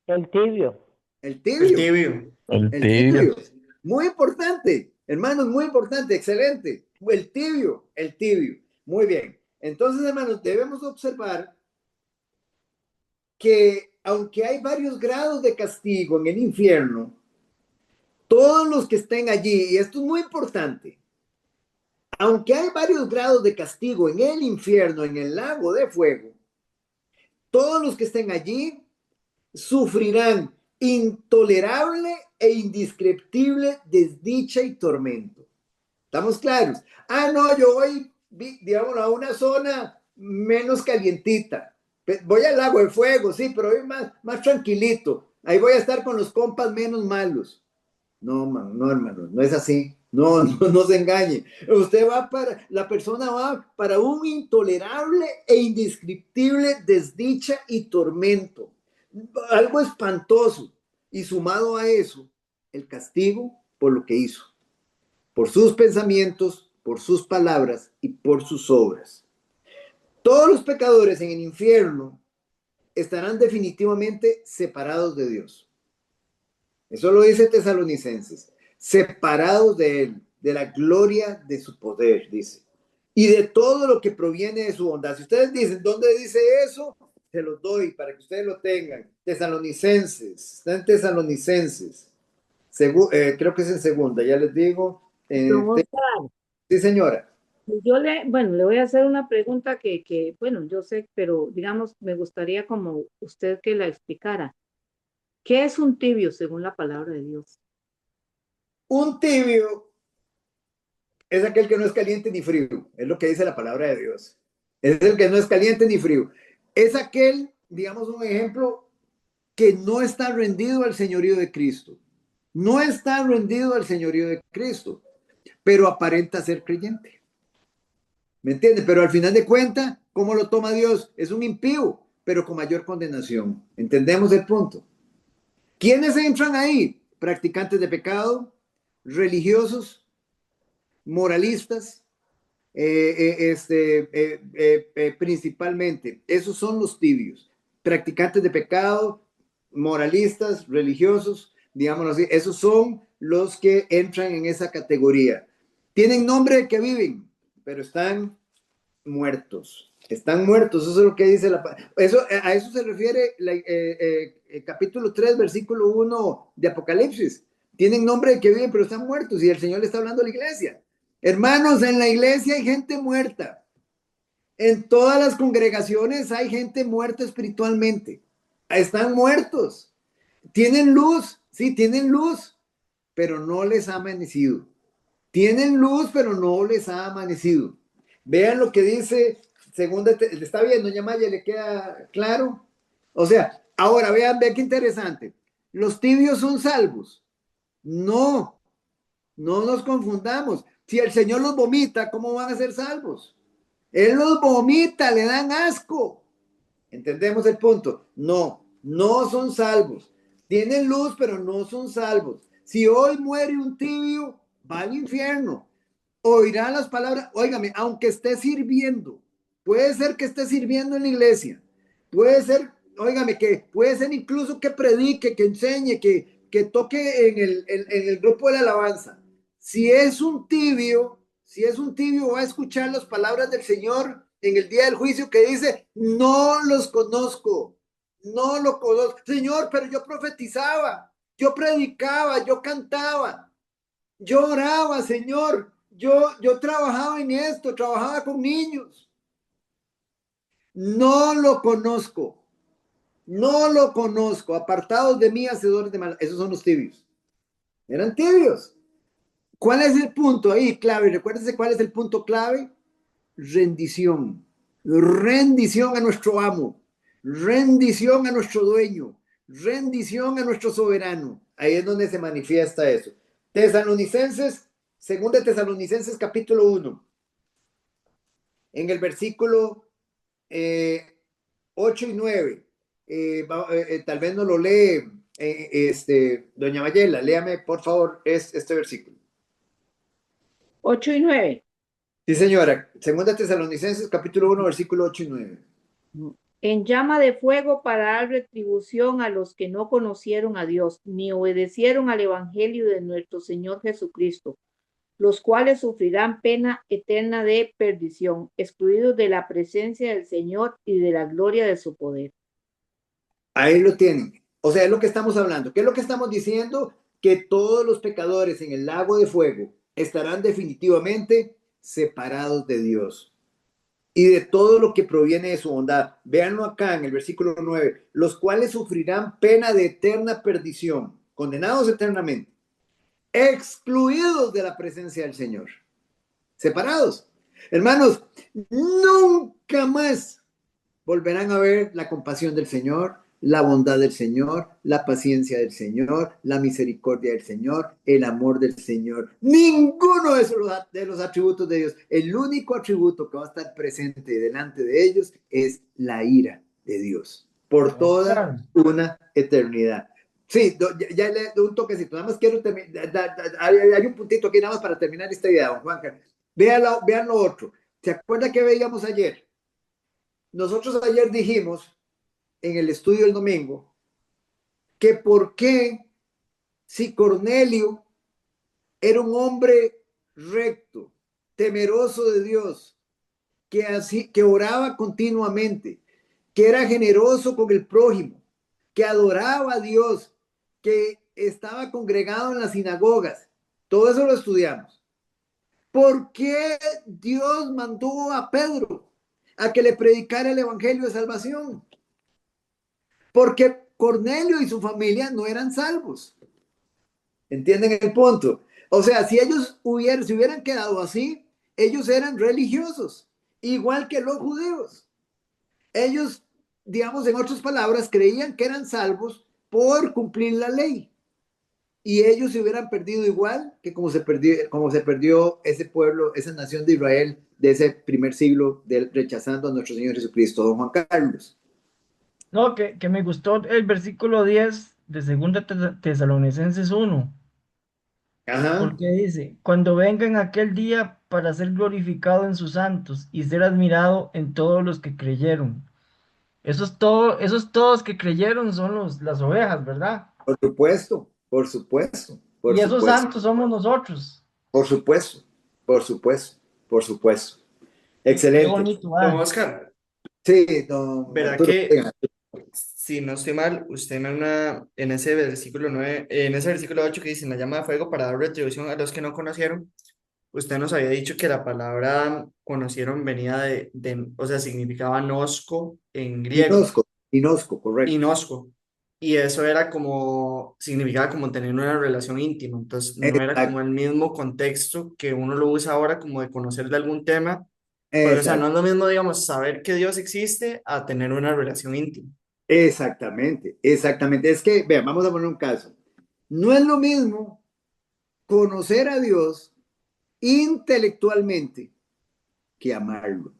El tibio. El El tibio, tibio. El el tibio. tibio. Muy importante, hermanos, muy importante, excelente. El tibio, el tibio. Muy bien. Entonces, hermanos, debemos observar que aunque hay varios grados de castigo en el infierno, todos los que estén allí, y esto es muy importante, aunque hay varios grados de castigo en el infierno, en el lago de fuego, todos los que estén allí sufrirán intolerable e indescriptible desdicha y tormento. ¿Estamos claros? Ah, no, yo voy, digamos, a una zona menos calientita. Voy al lago de fuego, sí, pero voy más tranquilito. Ahí voy a estar con los compas menos malos. No, no, hermano, no es así. No, no se engañe. La persona va para un intolerable e indescriptible desdicha y tormento. Algo espantoso. Y sumado a eso, el castigo por lo que hizo, por sus pensamientos, por sus palabras y por sus obras. Todos los pecadores en el infierno estarán definitivamente separados de Dios. Eso lo dice Tesalonicenses. Separados de Él, de la gloria de su poder, dice. Y de todo lo que proviene de su bondad. Si ustedes dicen, ¿dónde dice eso? Se los doy para que ustedes lo tengan. Tesalonicenses. Está en Tesalonicenses. Creo que es en segunda, ya les digo. Don Oscar, Sí, señora. yo le voy a hacer una pregunta bueno, yo sé, pero digamos, me gustaría como usted que la explicara. ¿Qué es un tibio según la palabra de Dios? Un tibio es aquel que no es caliente ni frío. Es lo que dice la palabra de Dios. Es el que no es caliente ni frío. Es aquel, digamos un ejemplo, que no está rendido al señorío de Cristo. No está rendido al señorío de Cristo, pero aparenta ser creyente. ¿Me entiende? Pero al final de cuentas, ¿cómo lo toma Dios? Es un impío, pero con mayor condenación. ¿Entendemos el punto? ¿Quiénes entran ahí? Practicantes de pecado, religiosos, moralistas, principalmente. Esos son los tibios. Practicantes de pecado, moralistas, religiosos, digámoslo así. Esos son los que entran en esa categoría. Tienen nombre de que viven, pero están muertos. Están muertos, eso es lo que dice a eso se refiere el capítulo 3, versículo 1 de Apocalipsis. Tienen nombre de que viven, pero están muertos, y el Señor le está hablando a la iglesia. Hermanos, en la iglesia hay gente muerta. En todas las congregaciones hay gente muerta espiritualmente. Están muertos. Tienen luz, sí, tienen luz, pero no les ha amanecido. Tienen luz, pero no les ha amanecido. Vean lo que dice, está bien, doña Maya, ¿le queda claro? O sea, ahora vean qué interesante. ¿Los tibios son salvos? No, no nos confundamos. Si el Señor los vomita, ¿cómo van a ser salvos? Él los vomita, le dan asco. ¿Entendemos el punto? No, no son salvos. Tienen luz, pero no son salvos. Si hoy muere un tibio, va al infierno. Oirá las palabras, óigame, aunque esté sirviendo, puede ser que esté sirviendo en la iglesia, puede ser, óigame, que puede ser incluso que predique, que enseñe, que toque en el grupo de la alabanza. Si es un tibio, va a escuchar las palabras del Señor en el día del juicio que dice, no los conozco, no lo conozco. Señor, pero yo profetizaba, yo predicaba, yo cantaba, yo oraba, Señor. Yo trabajaba en esto, trabajaba con niños. No lo conozco. No lo conozco. Apartados de mí, hacedores de mal. Esos son los tibios. Eran tibios. ¿Cuál es el punto ahí clave? Recuérdense cuál es el punto clave. Rendición. Rendición a nuestro amo. Rendición a nuestro dueño. Rendición a nuestro soberano. Ahí es donde se manifiesta eso. Tesalonicenses, segunda Tesalonicenses capítulo 1. En el versículo 8 y 9. Tal vez no lo lee doña Mayela. Léame, por favor, este versículo. 8 y 9. Sí, señora. Segunda Tesalonicenses, capítulo 1, versículo 8 y 9. en llama de fuego para dar retribución a los que no conocieron a Dios, ni obedecieron al Evangelio de nuestro Señor Jesucristo, los cuales sufrirán pena eterna de perdición, excluidos de la presencia del Señor y de la gloria de su poder. Ahí lo tienen. O sea, es lo que estamos hablando. ¿Qué es lo que estamos diciendo? Que todos los pecadores en el lago de fuego estarán definitivamente separados de Dios y de todo lo que proviene de su bondad. Véanlo acá en el versículo 9, los cuales sufrirán pena de eterna perdición, condenados eternamente, excluidos de la presencia del Señor, separados. Hermanos, nunca más volverán a ver la compasión del Señor, la bondad del Señor, la paciencia del Señor, la misericordia del Señor, el amor del Señor. Ninguno de los atributos de Dios. El único atributo que va a estar presente delante de ellos es la ira de Dios por toda una eternidad. Sí, ya le doy un toquecito. Nada más quiero terminar. Hay un puntito aquí nada más para terminar esta idea, don Juan. Vean lo otro. ¿Se acuerda que veíamos ayer? Nosotros ayer dijimos en el estudio del domingo que por qué si Cornelio era un hombre recto, temeroso de Dios, que oraba continuamente, que era generoso con el prójimo, que adoraba a Dios, que estaba congregado en las sinagogas, todo eso lo estudiamos. ¿Por qué Dios mandó a Pedro a que le predicara el evangelio de salvación? Porque Cornelio y su familia no eran salvos. ¿Entienden el punto? O sea, si ellos se hubieran quedado así, ellos eran religiosos, igual que los judíos. Ellos, digamos, en otras palabras, creían que eran salvos por cumplir la ley. Y ellos se hubieran perdido igual que como se perdió ese pueblo, esa nación de Israel de ese primer siglo, rechazando a nuestro Señor Jesucristo, don Juan Carlos. No, que me gustó el versículo 10 de 2 Tesalonicenses 1, Ajá. porque dice, cuando vengan aquel día para ser glorificado en sus santos y ser admirado en todos los que creyeron. Esos todos que creyeron son las ovejas, ¿verdad? Por supuesto, por supuesto, por Y esos supuesto, santos somos nosotros. por supuesto, por supuesto, por supuesto. Qué Excelente. bonito, Don ¿ah? Oscar, Sí, don verá Arturo. que si no estoy mal, usted en ese versículo 9, en ese versículo 8 que dice, en la llama de fuego para dar retribución a los que no conocieron, usted nos había dicho que la palabra conocieron venía o sea, significaba nosco en griego, Inosco, correcto. nosco, y eso era como, significaba como tener una relación íntima, entonces no era como Exacto, el mismo contexto que uno lo usa ahora como de conocer de algún tema, porque o sea, no es exacto, lo mismo, digamos, saber que Dios existe a tener una relación íntima. exactamente, exactamente. Es que, vean, vamos a poner un caso. No es lo mismo conocer a Dios intelectualmente que amarlo,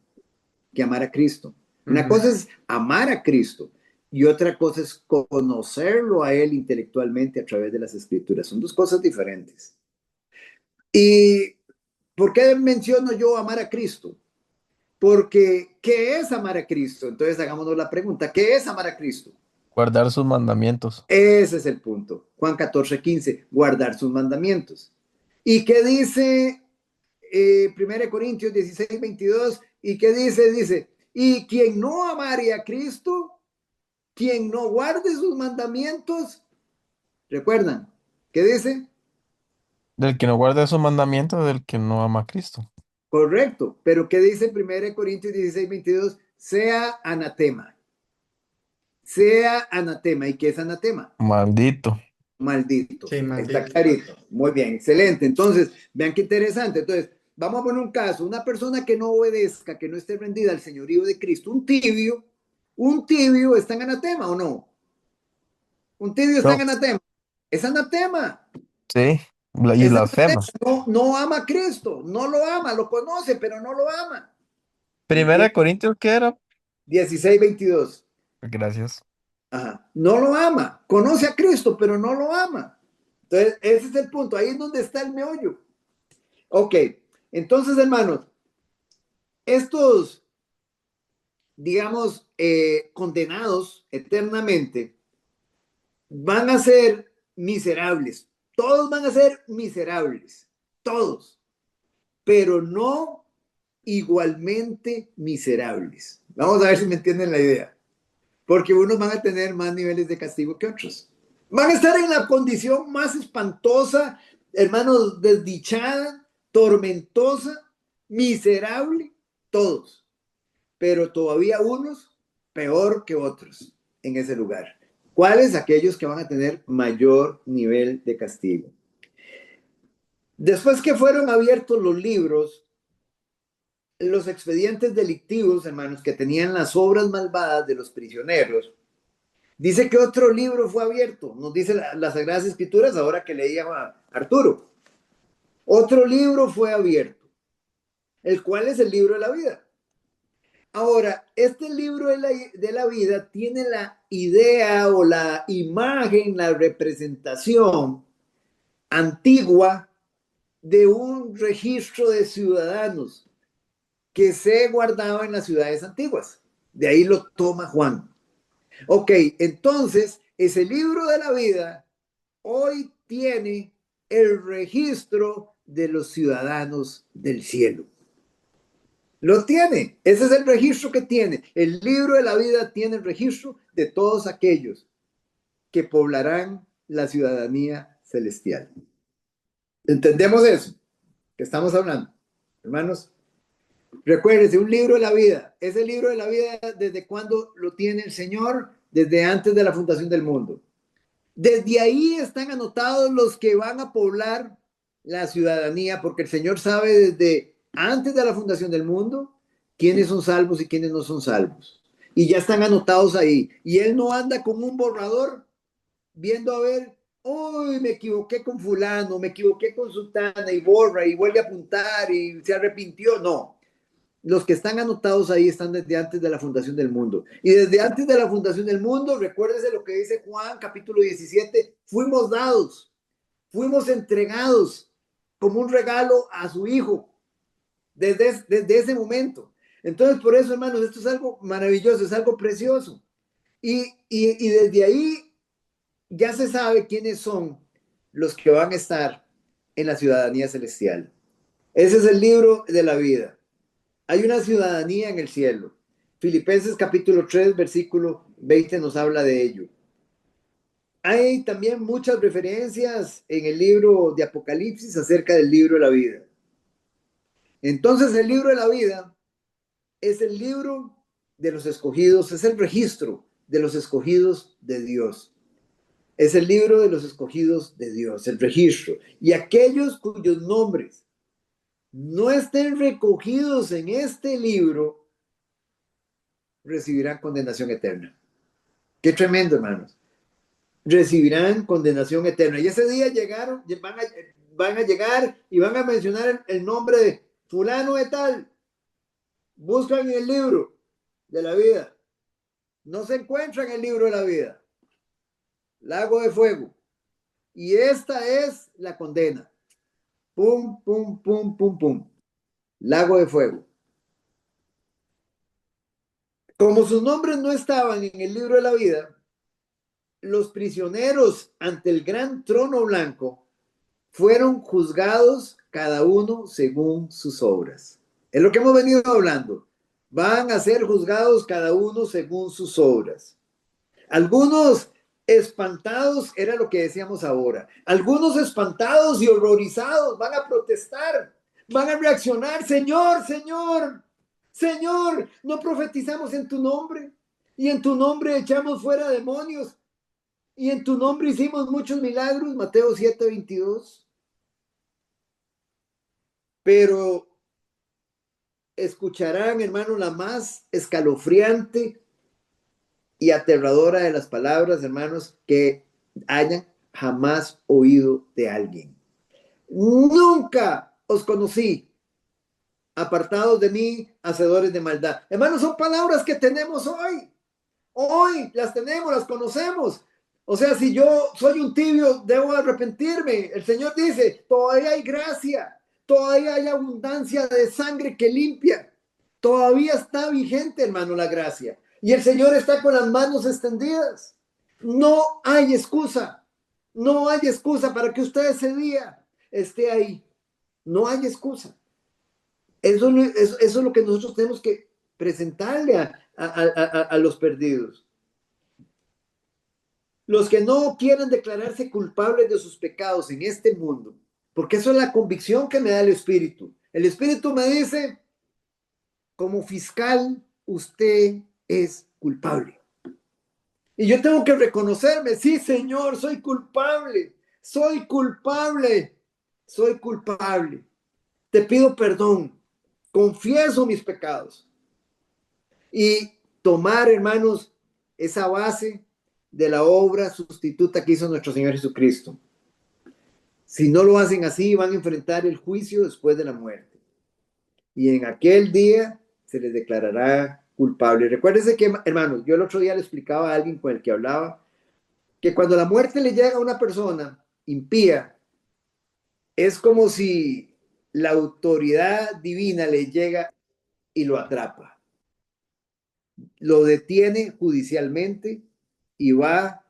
que amar a Cristo. Una Ujú. cosa es amar a Cristo y otra cosa es conocerlo a Él intelectualmente a través de las Escrituras. Son dos cosas diferentes. ¿Y por qué menciono yo amar a Cristo? Porque, ¿qué es amar a Cristo? Entonces hagámonos la pregunta, ¿qué es amar a Cristo? Guardar sus mandamientos. Ese es el punto. Juan 14:15, guardar sus mandamientos. ¿Y qué dice 1 Corintios 16:22? ¿Y qué dice? Dice, y quien no amare a Cristo, quien no guarde sus mandamientos, ¿recuerdan? ¿Qué dice? Del que no guarda sus mandamientos, del que no ama a Cristo. Correcto, pero ¿qué dice 1 Corintios 16:22? Sea anatema. Sea anatema. ¿Y qué es anatema? Maldito. Maldito. Sí, Está maldito. clarito. Muy bien, excelente. Entonces, vean qué interesante. Entonces, vamos a poner un caso. Una persona que no obedezca, que no esté rendida al señorío de Cristo, un tibio está en anatema ¿o no? Un tibio está No, en anatema. Es anatema. sí. Y Es anatema. blasfema. No ama a Cristo. No lo ama. Lo conoce, pero no lo ama. Primera ¿Entiendes? Corintios, ¿qué era? 16:22. Gracias. Ajá. No lo ama. Conoce a Cristo, pero no lo ama. Entonces, ese es el punto. Ahí es donde está el meollo. Ok. Entonces, hermanos, estos digamos, condenados eternamente, van a ser miserables. Todos van a ser miserables, todos, pero no igualmente miserables. Vamos a ver si me entienden la idea. Porque unos van a tener más niveles de castigo que otros. Van a estar en la condición más espantosa, hermanos, desdichada, tormentosa, miserable, todos. Pero todavía unos peor que otros en ese lugar. ¿Cuáles? Aquellos que van a tener mayor nivel de castigo. Después que fueron abiertos los libros, los expedientes delictivos, hermanos, que tenían las obras malvadas de los prisioneros, dice que otro libro fue abierto, nos dice las Sagradas Escrituras, ahora que leía a Arturo. Otro libro fue abierto, el cual es el libro de la vida. Ahora, este libro de la vida tiene la idea o la imagen, la representación antigua de un registro de ciudadanos que se guardaba en las ciudades antiguas. De ahí lo toma Juan. Ok, entonces, ese libro de la vida hoy tiene el registro de los ciudadanos del cielo. Lo tiene, ese es el registro que tiene. El libro de la vida tiene el registro de todos aquellos que poblarán la ciudadanía celestial. ¿Entendemos eso que estamos hablando, hermanos? Recuérdense, un libro de la vida. Ese libro de la vida, ¿desde cuándo lo tiene el Señor? Desde antes de la fundación del mundo. Desde ahí están anotados los que van a poblar la ciudadanía, porque el Señor sabe desde antes de la fundación del mundo quiénes son salvos y quiénes no son salvos. Y ya están anotados ahí. Y Él no anda con un borrador viendo a ver, uy, me equivoqué con fulano, me equivoqué con sultana, y borra y vuelve a apuntar y se arrepintió. No. Los que están anotados ahí están desde antes de la fundación del mundo. Y desde antes de la fundación del mundo, recuérdese lo que dice Juan, capítulo 17, fuimos dados, fuimos entregados como un regalo a su Hijo desde ese momento. Entonces, por eso, hermanos, esto es algo maravilloso, es algo precioso. Y desde ahí ya se sabe quiénes son los que van a estar en la ciudadanía celestial. Ese es el libro de la vida. Hay una ciudadanía en el cielo. Filipenses capítulo 3, versículo 20 nos habla de ello. Hay también muchas referencias en el libro de Apocalipsis acerca del libro de la vida. Entonces, el libro de la vida es el libro de los escogidos, es el registro de los escogidos de Dios. Es el libro de los escogidos de Dios, el registro. Y aquellos cuyos nombres no estén recogidos en este libro, recibirán condenación eterna. Qué tremendo, hermanos. Recibirán condenación eterna. Y ese día van a llegar y van a mencionar el nombre de fulano de tal. Buscan en el libro de la vida. No se encuentra en el libro de la vida. Lago de fuego. Y esta es la condena. Pum, pum, pum, pum, pum. Lago de fuego. Como sus nombres no estaban en el libro de la vida, los prisioneros ante el gran trono blanco fueron juzgados cada uno según sus obras. Es lo que hemos venido hablando. Van a ser juzgados cada uno según sus obras. Algunos espantados, era lo que decíamos ahora. Algunos espantados y horrorizados van a protestar, van a reaccionar. Señor, Señor, Señor, no profetizamos en tu nombre y en tu nombre echamos fuera demonios y en tu nombre hicimos muchos milagros. Mateo 7:22. Pero escucharán, hermano, la más escalofriante y aterradora de las palabras, hermanos, que hayan jamás oído de alguien. Nunca os conocí, apartados de mí, hacedores de maldad. Hermanos, son palabras que tenemos hoy. Hoy las tenemos, las conocemos. O sea, si yo soy un tibio, debo arrepentirme. El Señor dice, todavía hay gracia, todavía hay abundancia de sangre que limpia. Todavía está vigente, hermano, la gracia. Y el Señor está con las manos extendidas. No hay excusa. No hay excusa para que usted ese día esté ahí. No hay excusa. Eso es lo que nosotros tenemos que presentarle a los perdidos. Los que no quieren declararse culpables de sus pecados en este mundo, porque eso es la convicción que me da el Espíritu. El Espíritu me dice, como fiscal, usted es culpable. Y yo tengo que reconocerme, sí, Señor, soy culpable, soy culpable, soy culpable. Te pido perdón, confieso mis pecados. Y tomar, hermanos, esa base de la obra sustituta que hizo nuestro Señor Jesucristo. Si no lo hacen así, van a enfrentar el juicio después de la muerte. Y en aquel día se les declarará culpable. Recuérdense que, hermanos, yo el otro día le explicaba a alguien con el que hablaba que cuando la muerte le llega a una persona impía, es como si la autoridad divina le llega y lo atrapa. Lo detiene judicialmente y va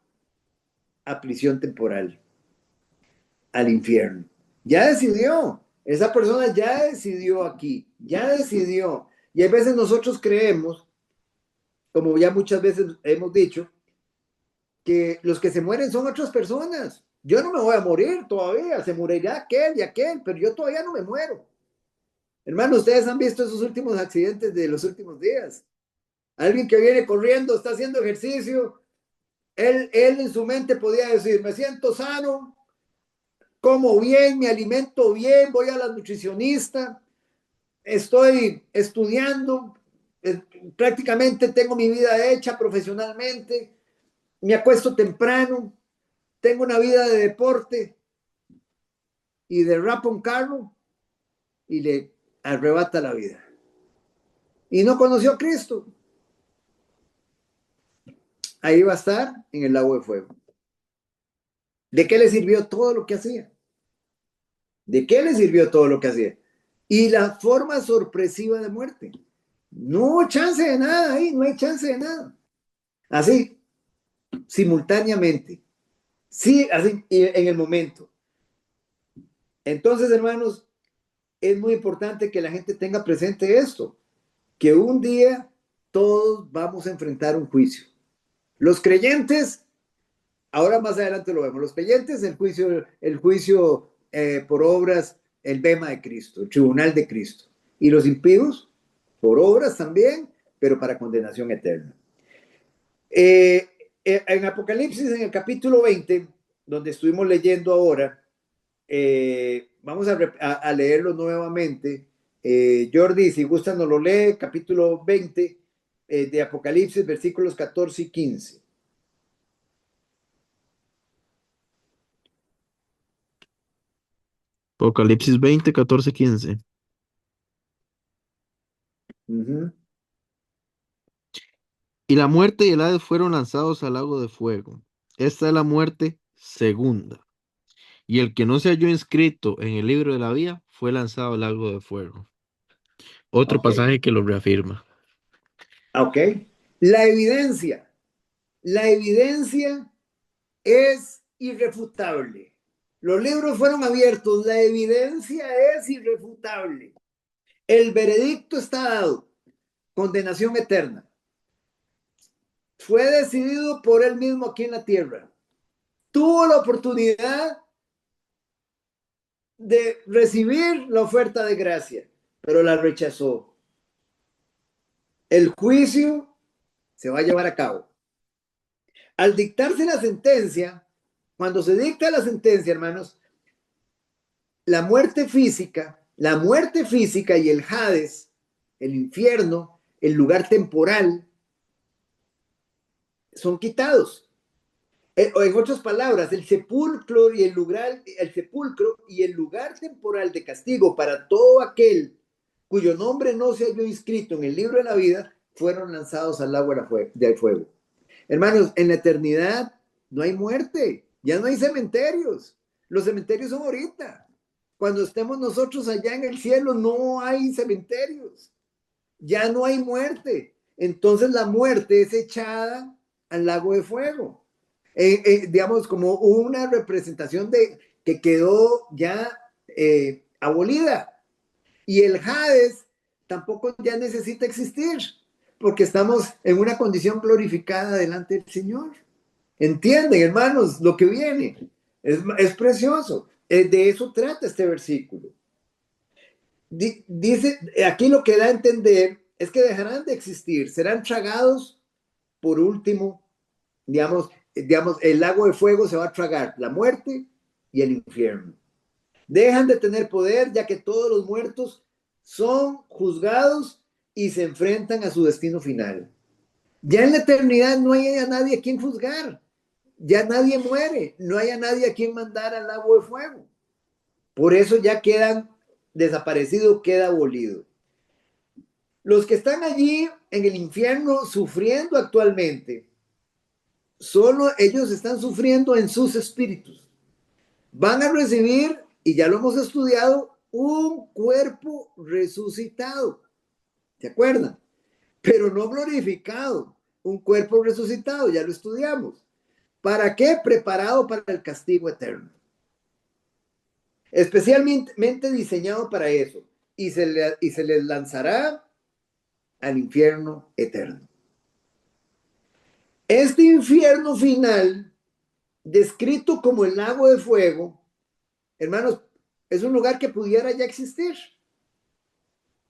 a prisión temporal, al infierno. Ya decidió, esa persona ya decidió aquí, ya decidió. Y a veces nosotros creemos, como ya muchas veces hemos dicho, que los que se mueren son otras personas. Yo no me voy a morir todavía, se morirá aquel y aquel, pero yo todavía no me muero. Hermano, ustedes han visto esos últimos accidentes de los últimos días. Alguien que viene corriendo, está haciendo ejercicio, él en su mente podía decir, me siento sano, como bien, me alimento bien, voy a la nutricionista, estoy estudiando, prácticamente tengo mi vida hecha profesionalmente, me acuesto temprano, tengo una vida de deporte, y derrapa un carro y le arrebata la vida. Y no conoció a Cristo. Ahí va a estar en el lago de fuego. ¿De qué le sirvió todo lo que hacía? ¿De qué le sirvió todo lo que hacía? Y la forma sorpresiva de muerte. No chance de nada ahí, no hay chance de nada. Así, simultáneamente. Sí, así, en el momento. Entonces, hermanos, es muy importante que la gente tenga presente esto, que un día todos vamos a enfrentar un juicio. Los creyentes, ahora más adelante lo vemos, los creyentes, el juicio por obras, el bema de Cristo, el tribunal de Cristo. Y los impíos, por obras también, pero para condenación eterna. En Apocalipsis, en el capítulo 20, donde estuvimos leyendo ahora, vamos a leerlo nuevamente. Jordi, si gusta, nos lo lee, capítulo 20 de Apocalipsis, versículos 14 y 15. Apocalipsis 20, 14, 15. Y la muerte y el Hades fueron lanzados al lago de fuego. Esta es la muerte segunda. Y el que no se halló inscrito en el libro de la vida fue lanzado al lago de fuego. Otro Ok. pasaje que lo reafirma. Ok. La evidencia es irrefutable. Los libros fueron abiertos, la evidencia es irrefutable. El veredicto está dado, condenación eterna. Fue decidido por él mismo aquí en la tierra. Tuvo la oportunidad de recibir la oferta de gracia, pero la rechazó. El juicio se va a llevar a cabo. Al dictarse la sentencia, cuando se dicta la sentencia, hermanos, la muerte física y el Hades, el infierno, el lugar temporal, son quitados. O en otras palabras, el sepulcro y el lugar temporal de castigo para todo aquel cuyo nombre no se halló inscrito en el libro de la vida fueron lanzados al lago del fuego. Hermanos, en la eternidad no hay muerte, ya no hay cementerios. Los cementerios son ahorita. Cuando estemos nosotros allá en el cielo no hay cementerios. ya no hay muerte. Entonces la muerte es echada al lago de fuego. Digamos, como una representación de que quedó ya abolida. Y el Hades tampoco ya necesita existir, porque estamos en una condición glorificada delante del Señor. ¿Entienden, hermanos, lo que viene? Es precioso. De eso trata este versículo. Dice, aquí lo que da a entender es que dejarán de existir, serán tragados por último, digamos, el lago de fuego se va a tragar la muerte y el infierno. Dejan de tener poder ya que todos los muertos son juzgados y se enfrentan a su destino final. Ya en la eternidad no hay a nadie a quien juzgar, ya nadie muere, no hay a nadie a quien mandar al lago de fuego. Por eso ya quedan desaparecidos, queda abolido. Los que están allí en el infierno sufriendo actualmente, solo ellos están sufriendo en sus espíritus. Van a recibir, y ya lo hemos estudiado, un cuerpo resucitado. ¿Se acuerdan? Pero no glorificado, un cuerpo resucitado, ya lo estudiamos. ¿Para qué? Preparado para el castigo eterno. Especialmente diseñado para eso. Y se les lanzará al infierno eterno. Este infierno final, descrito como el lago de fuego, hermanos, es un lugar que pudiera ya existir.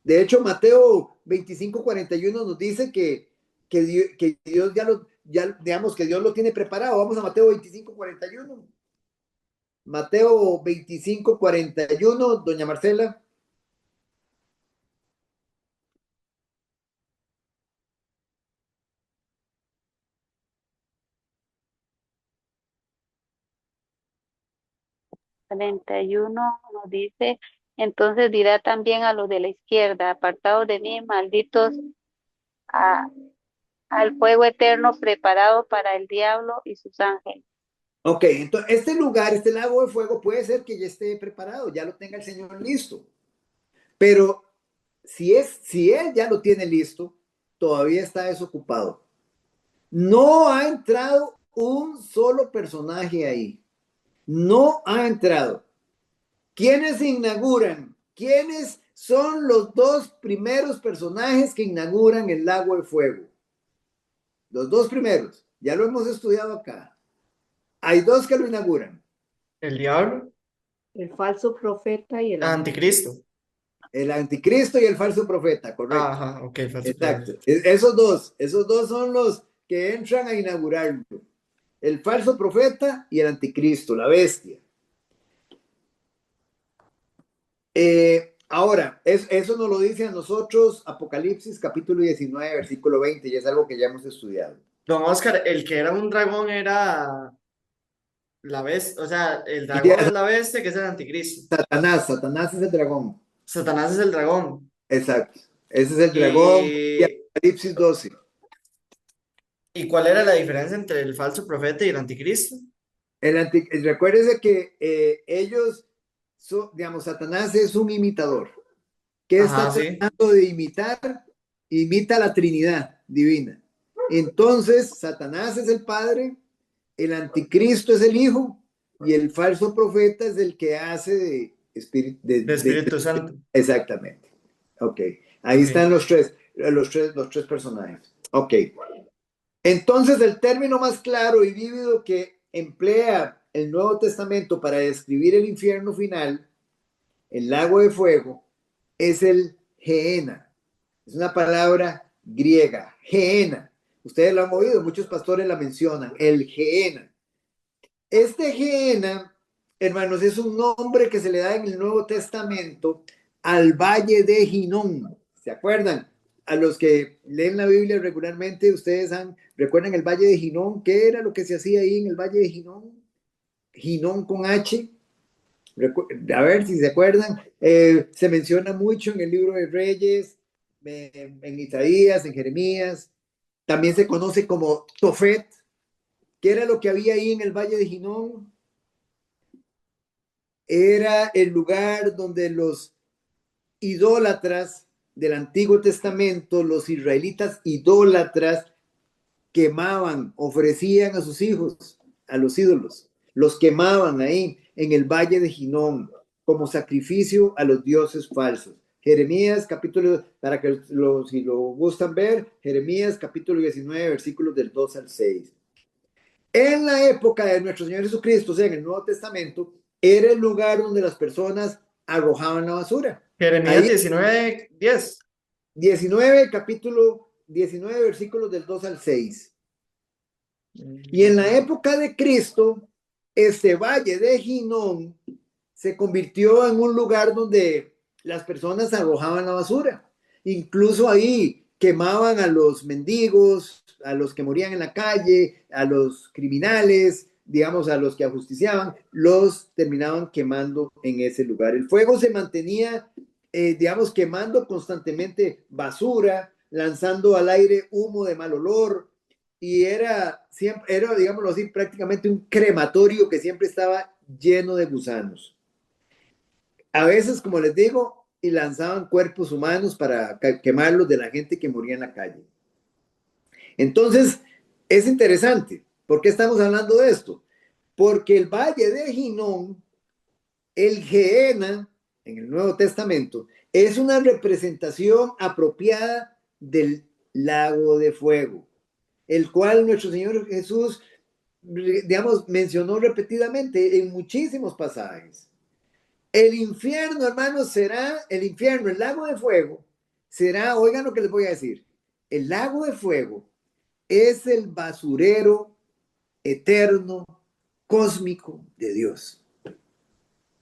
De hecho, Mateo 25:41 nos dice que Dios digamos que Dios lo tiene preparado. Vamos a Mateo 25:41. Mateo 25:41, doña Marcela. ...41 nos dice, entonces dirá también a los de la izquierda, apartados de mí, malditos, al fuego eterno preparado para el diablo y sus ángeles. Ok, entonces este lugar, este lago de fuego puede ser que ya esté preparado, ya lo tenga el Señor listo. Pero si Él ya lo tiene listo, todavía está desocupado. No ha entrado un solo personaje ahí. No ha entrado. ¿Quiénes inauguran? ¿Quiénes son los dos primeros personajes que inauguran el lago de fuego? Los dos primeros. Ya lo hemos estudiado acá. Hay dos que lo inauguran. El diablo, El falso profeta y el anticristo. El anticristo y el falso profeta, correcto. Ajá, ok, falso Exacto. profeta. Esos dos son los que entran a inaugurarlo. El falso profeta y el anticristo, la bestia. Ahora, eso nos lo dice a nosotros Apocalipsis capítulo 19, versículo 20, y es algo que ya hemos estudiado. Don Oscar, el que era un dragón era la bestia, o sea, el Y dragón es la bestia, que es el anticristo. Satanás es el dragón. Satanás es el dragón. Exacto. Ese es el dragón y Y, Apocalipsis 12. ¿Y cuál era la diferencia entre el falso profeta y el anticristo? Recuérdese que ellos, digamos, Satanás es un imitador. ¿Qué está Ajá, sí. tratando de imitar? Imita la Trinidad divina. Entonces, Satanás es el Padre, el anticristo es el Hijo y el falso profeta es el que hace de Espíritu. De Espíritu Santo. Exactamente. Ok. Ahí Ok. están los tres personajes. Ok. Entonces, el término más claro y vívido que emplea el Nuevo Testamento para describir el infierno final, el lago de fuego, es el Gehenna. Es una palabra griega, Gehenna. Ustedes lo han oído, muchos pastores la mencionan, el Gehenna. Este Gehenna, hermanos, es un nombre que se le da en el Nuevo Testamento al valle de Ginón. ¿Se acuerdan? A los que leen la Biblia regularmente, recuerdan el valle de Ginón. ¿Qué era lo que se hacía ahí en el valle de Ginón? Ginón con H. A ver si se acuerdan. Se menciona mucho en el libro de Reyes, en Isaías, en Jeremías. También se conoce como Tofet. ¿Qué era lo que había ahí en el valle de Ginón? Era el lugar donde los idólatras del Antiguo Testamento, los israelitas idólatras quemaban, ofrecían a sus hijos, a los ídolos, los quemaban ahí en el valle de Ginón como sacrificio a los dioses falsos. Jeremías capítulo, para que si lo gustan ver, Jeremías capítulo 19, versículos del 2 al 6. En la época de nuestro Señor Jesucristo, o sea, en el Nuevo Testamento, era el lugar donde las personas arrojaban la basura. Jeremías Ahí, 19:10. 19, capítulo 19, versículos del 2 al 6. Y en la época de Cristo, este valle de Ginón se convirtió en un lugar donde las personas arrojaban la basura. Incluso ahí quemaban a los mendigos, a los que morían en la calle, a los criminales, digamos, a los que ajusticiaban, los terminaban quemando en ese lugar. El fuego se mantenía, digamos, quemando constantemente basura, lanzando al aire humo de mal olor, y era, digámoslo así, prácticamente un crematorio que siempre estaba lleno de gusanos. A veces, como les digo, y lanzaban cuerpos humanos para quemarlos de la gente que moría en la calle. Entonces, es interesante. ¿Por qué estamos hablando de esto? Porque el valle de Ginón, el Gehenna, en el Nuevo Testamento, es una representación apropiada del lago de fuego, el cual nuestro Señor Jesús, digamos, mencionó repetidamente en muchísimos pasajes. El infierno, hermanos, será el infierno, el lago de fuego, será, oigan lo que les voy a decir, el lago de fuego es el basurero eterno, cósmico de Dios.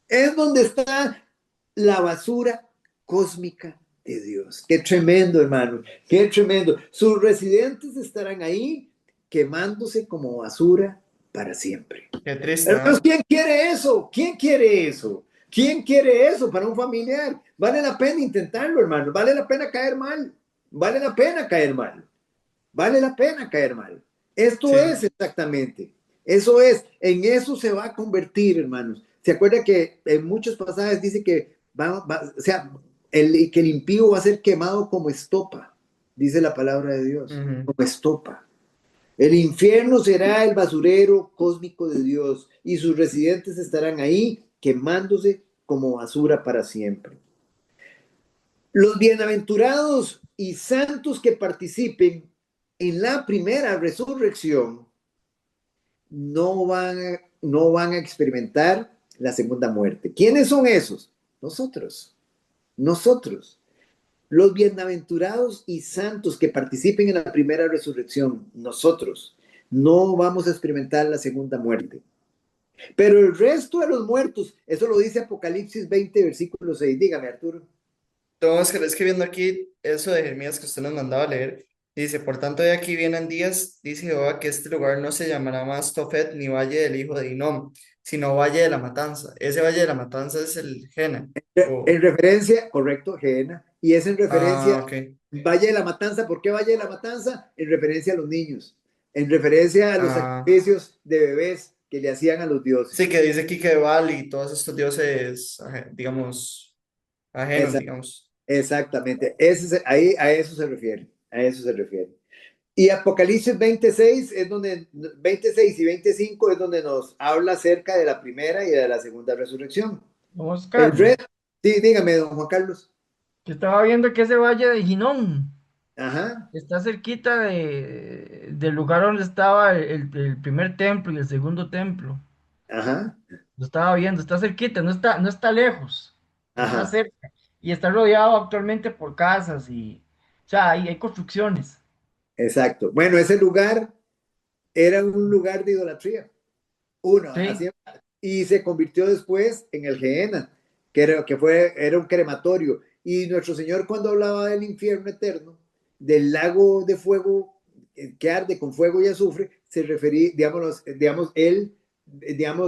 Es donde está la basura cósmica de Dios. Qué tremendo, hermanos, qué tremendo. Sus residentes estarán ahí quemándose como basura para siempre. Qué triste, Hermanos, ¿eh? ¿quién quiere eso? ¿Quién quiere eso? ¿Quién quiere eso para un familiar? Vale la pena intentarlo, hermanos. Vale la pena caer mal. Vale la pena caer mal. Vale la pena caer mal. Esto Sí. es exactamente. Eso es. En eso se va a convertir, hermanos. ¿Se acuerda que en muchos pasajes dice que o sea, que el impío va a ser quemado como estopa? Dice la palabra de Dios. Como estopa. El infierno será el basurero cósmico de Dios y sus residentes estarán ahí quemándose como basura para siempre. Los bienaventurados y santos que participen en la primera resurrección no van a experimentar la segunda muerte. ¿Quiénes son esos? Nosotros. Los bienaventurados y santos que participen en la primera resurrección, nosotros, no vamos a experimentar la segunda muerte. Pero el resto de los muertos, eso lo dice Apocalipsis 20, versículo 6. Dígame, Arturo. Todos que escribiendo aquí eso de Jeremías que usted nos mandaba a leer. Dice, por tanto, de aquí vienen días, dice Jehová, que este lugar no se llamará más Tofet ni Valle del Hijo de Hinnom, sino Valle de la Matanza. Ese Valle de la Matanza es el Jena. En referencia, correcto, Gehenna, y es en referencia, Ok. Valle de la Matanza. ¿Por qué Valle de la Matanza? En referencia a los niños, en referencia a los sacrificios de bebés que le hacían a los dioses. Sí, que dice aquí que Baal y todos estos dioses, digamos, ajenos, digamos. Exactamente, ahí a eso se refiere, Y Apocalipsis 26 es donde, 26 y 25 es donde nos habla acerca de la primera y de la segunda resurrección. Oscar, Sí, dígame, don Juan Carlos. yo estaba viendo que ese valle de Ginón Ajá, está cerquita del lugar donde estaba el primer templo y el segundo templo. ajá, Lo estaba viendo, está cerquita, no está lejos, está ajá. cerca. Y está rodeado actualmente por casas o sea, hay construcciones. Exacto. Bueno, ese lugar era un lugar de idolatría. Sí, Y se convirtió después en el Gehenna, era un crematorio. Y nuestro Señor, cuando hablaba del infierno eterno, del lago de fuego que arde con fuego y azufre, se refería, él,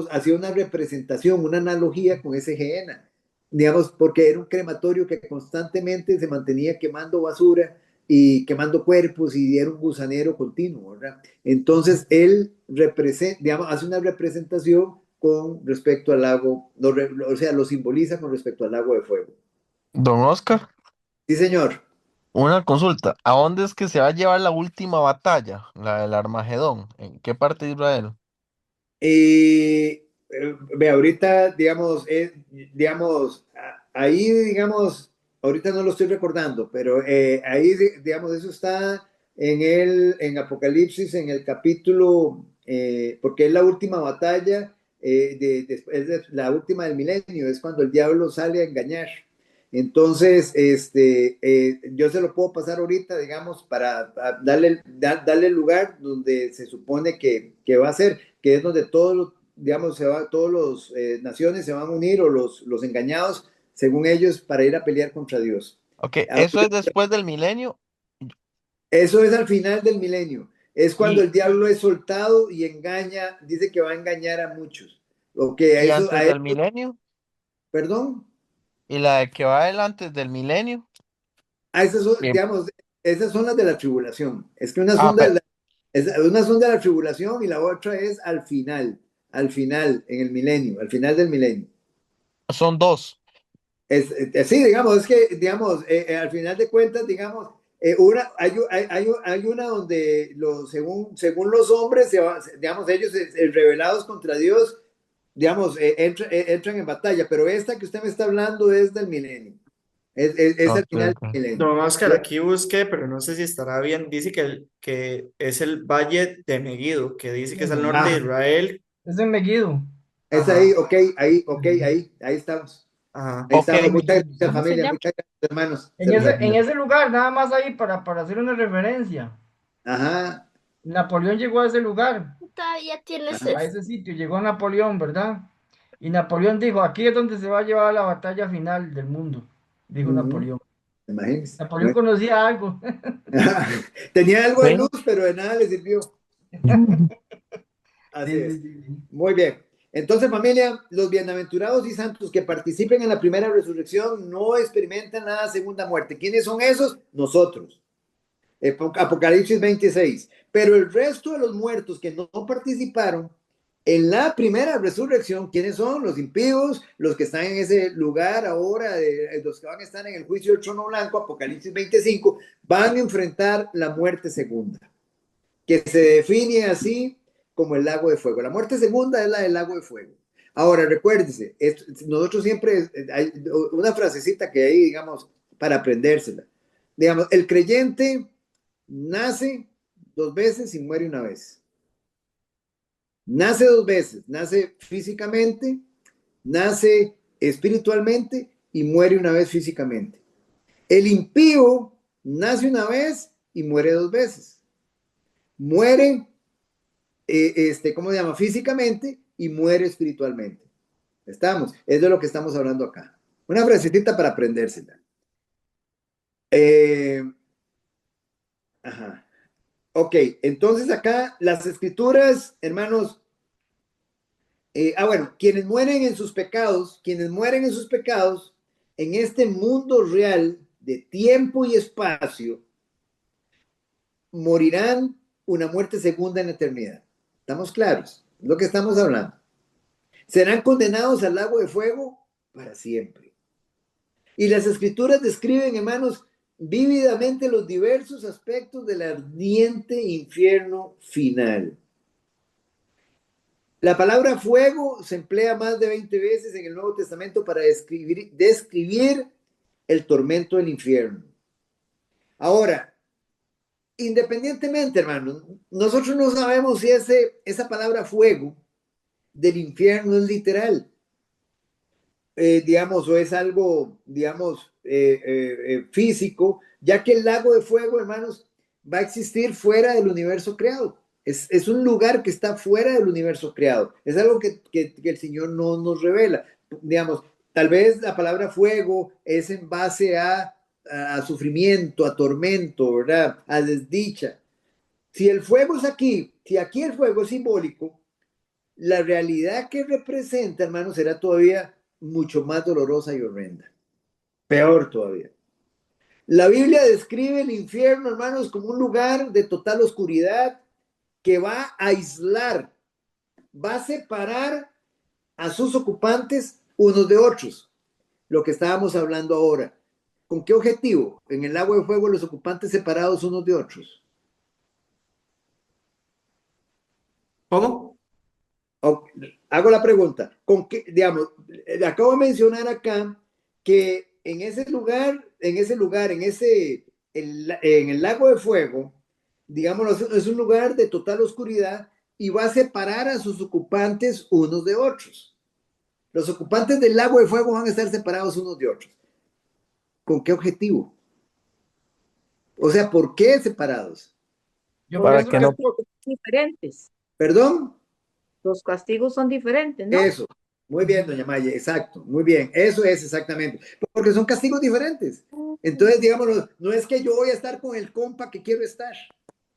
hacía una representación, una analogía con ese Gehenna, porque era un crematorio que constantemente se mantenía quemando basura y quemando cuerpos y era un gusanero continuo, ¿verdad? Entonces él hace una representación con respecto al lago, o sea, lo simboliza con respecto al lago de fuego. Don Oscar, Sí, señor. Una consulta. ¿A dónde es que se va a llevar la última batalla, la del Armagedón? ¿En qué parte de Israel? Ve, ahorita, digamos, ahí, digamos, ahorita no lo estoy recordando, pero ahí, digamos, eso está en Apocalipsis, en el capítulo, porque es la última batalla, es la última del milenio, es cuando el diablo sale a engañar. Entonces, yo se lo puedo pasar ahorita, digamos, para darle el lugar donde se supone que va a ser, que es donde todos los, digamos, todos los naciones se van a unir o los engañados, según ellos, para ir a pelear contra Dios. Ok, ¿eso es después del milenio? Eso es al final del milenio. Es cuando Y, el diablo es soltado y engaña, dice que va a engañar a muchos. Ok, y antes del milenio. perdón. Y la de que va adelante del milenio. Esas son, Bien. digamos, esas son las de la tribulación. Es que unas Ah, son una son de la tribulación y la otra es al final, en el milenio, al final del milenio. son dos. Sí, digamos, es que, digamos, al final de cuentas, digamos, hay una donde según los hombres, digamos, ellos revelados contra Dios, digamos, entran en batalla, pero esta que usted me está hablando es del milenio, es al Ok, final ok. del milenio. Don Oscar, aquí busqué, pero no sé si estará bien. Dice que es el Valle de Megiddo, que dice que es al norte de Ah, Israel. Es en Megiddo. es ahí, Ajá, ok, ok, ahí estamos. ajá. Ahí Ok, estamos, muchas gracias ¿Cómo se familia, llama? muchas gracias hermanos. En ese lugar, nada más ahí para hacer una referencia. Ajá, Napoleón llegó a ese lugar, Todavía tienes ajá. a ese sitio, llegó Napoleón, ¿verdad? Y Napoleón dijo, aquí es donde se va a llevar la batalla final del mundo, dijo Ujú, Napoleón. imagínense. Napoleón Bueno. conocía algo. Tenía algo de sí. luz, pero de nada le sirvió. Así Sí, sí, es. sí, sí. Muy bien. Entonces, familia, los bienaventurados y santos que participen en la primera resurrección no experimentan la segunda muerte. ¿Quiénes son esos? Nosotros. Apocalipsis 26. Pero el resto de los muertos que no participaron en la primera resurrección, ¿quiénes son? Los impíos, los que están en ese lugar ahora, los que van a estar en el juicio del trono blanco, Apocalipsis 25, van a enfrentar la muerte segunda, que se define así como el lago de fuego. La muerte segunda es la del lago de fuego. Ahora, recuérdese, nosotros siempre hay una frasecita que hay, digamos, para aprendérsela. Digamos, el creyente nace 2 veces y muere una vez. Nace 2 veces, nace físicamente, nace espiritualmente y muere una vez físicamente. El impío nace una vez y muere 2 veces. Muere ¿cómo se llama? Físicamente y muere espiritualmente. Estamos, es de lo que estamos hablando acá. Una frasecita para aprendérsela. Eh, ajá. Ok, entonces acá las escrituras, hermanos, bueno, quienes mueren en sus pecados, en este mundo real de tiempo y espacio, morirán una muerte segunda en la eternidad. ¿Estamos claros? Es lo que estamos hablando. Serán condenados al lago de fuego para siempre. Y las escrituras describen, hermanos, vívidamente los diversos aspectos del ardiente infierno final. La palabra fuego se emplea más de 20 veces en el Nuevo Testamento para describir el tormento del infierno. Ahora, independientemente, hermanos, nosotros no sabemos si esa palabra fuego del infierno es literal. Digamos, o es algo, digamos, físico, ya que el lago de fuego, hermanos, va a existir fuera del universo creado. Es un lugar que está fuera del universo creado. Es algo que el Señor no nos revela. Digamos, tal vez la palabra fuego es en base a sufrimiento, a tormento, ¿verdad? A desdicha. Si el fuego es aquí, si aquí el fuego es simbólico, la realidad que representa, hermanos, será todavía mucho más dolorosa y horrenda. Peor todavía. La Biblia describe el infierno, hermanos, como un lugar de total oscuridad que va a aislar, va a separar a sus ocupantes unos de otros. Lo que estábamos hablando ahora. ¿Con qué objetivo? En el lago de fuego los ocupantes separados unos de otros. ¿Cómo? O- Hago la pregunta, ¿con qué, digamos, acabo de mencionar acá que en el lago de fuego, digamos, es un lugar de total oscuridad y va a separar a sus ocupantes unos de otros. Los ocupantes del lago de fuego van a estar separados unos de otros. ¿Con qué objetivo? O sea, ¿por qué separados? Yo Porque Para pienso son que que no, castigos diferentes. ¿Perdón? Los castigos son diferentes, ¿no? Eso. Muy bien, doña Maya, exacto. Muy bien, eso es exactamente. Porque son castigos diferentes. Entonces, digámoslo, no es que yo voy a estar con el compa que quiero estar.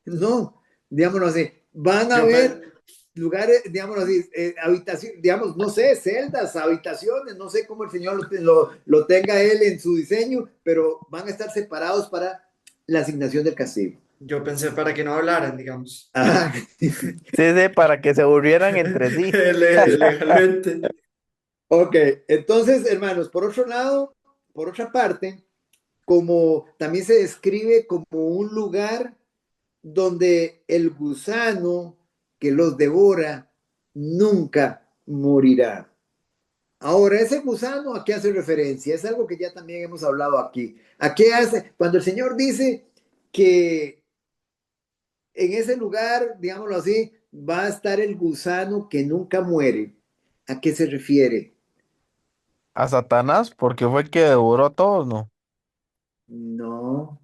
No, digámoslo así. Van a Yo, haber pe- lugares, digámoslo así, habitación, digamos, no sé, celdas, habitaciones, no sé cómo el Señor lo tenga él en su diseño, pero van a estar separados para la asignación del castigo. yo pensé para que no hablaran, digamos. Ah, sí, sí, para que se aburrieran entre sí. Legalmente. ok, entonces, hermanos, por otro lado, por otra parte, como también se describe como un lugar donde el gusano que los devora nunca morirá. Ahora, ese gusano, ¿a qué hace referencia? Es algo que ya también hemos hablado aquí. ¿A qué hace? Cuando el Señor dice que en ese lugar, digámoslo así, va a estar el gusano que nunca muere, ¿a qué se refiere? A Satanás, porque fue el que devoró a todos, ¿no? No.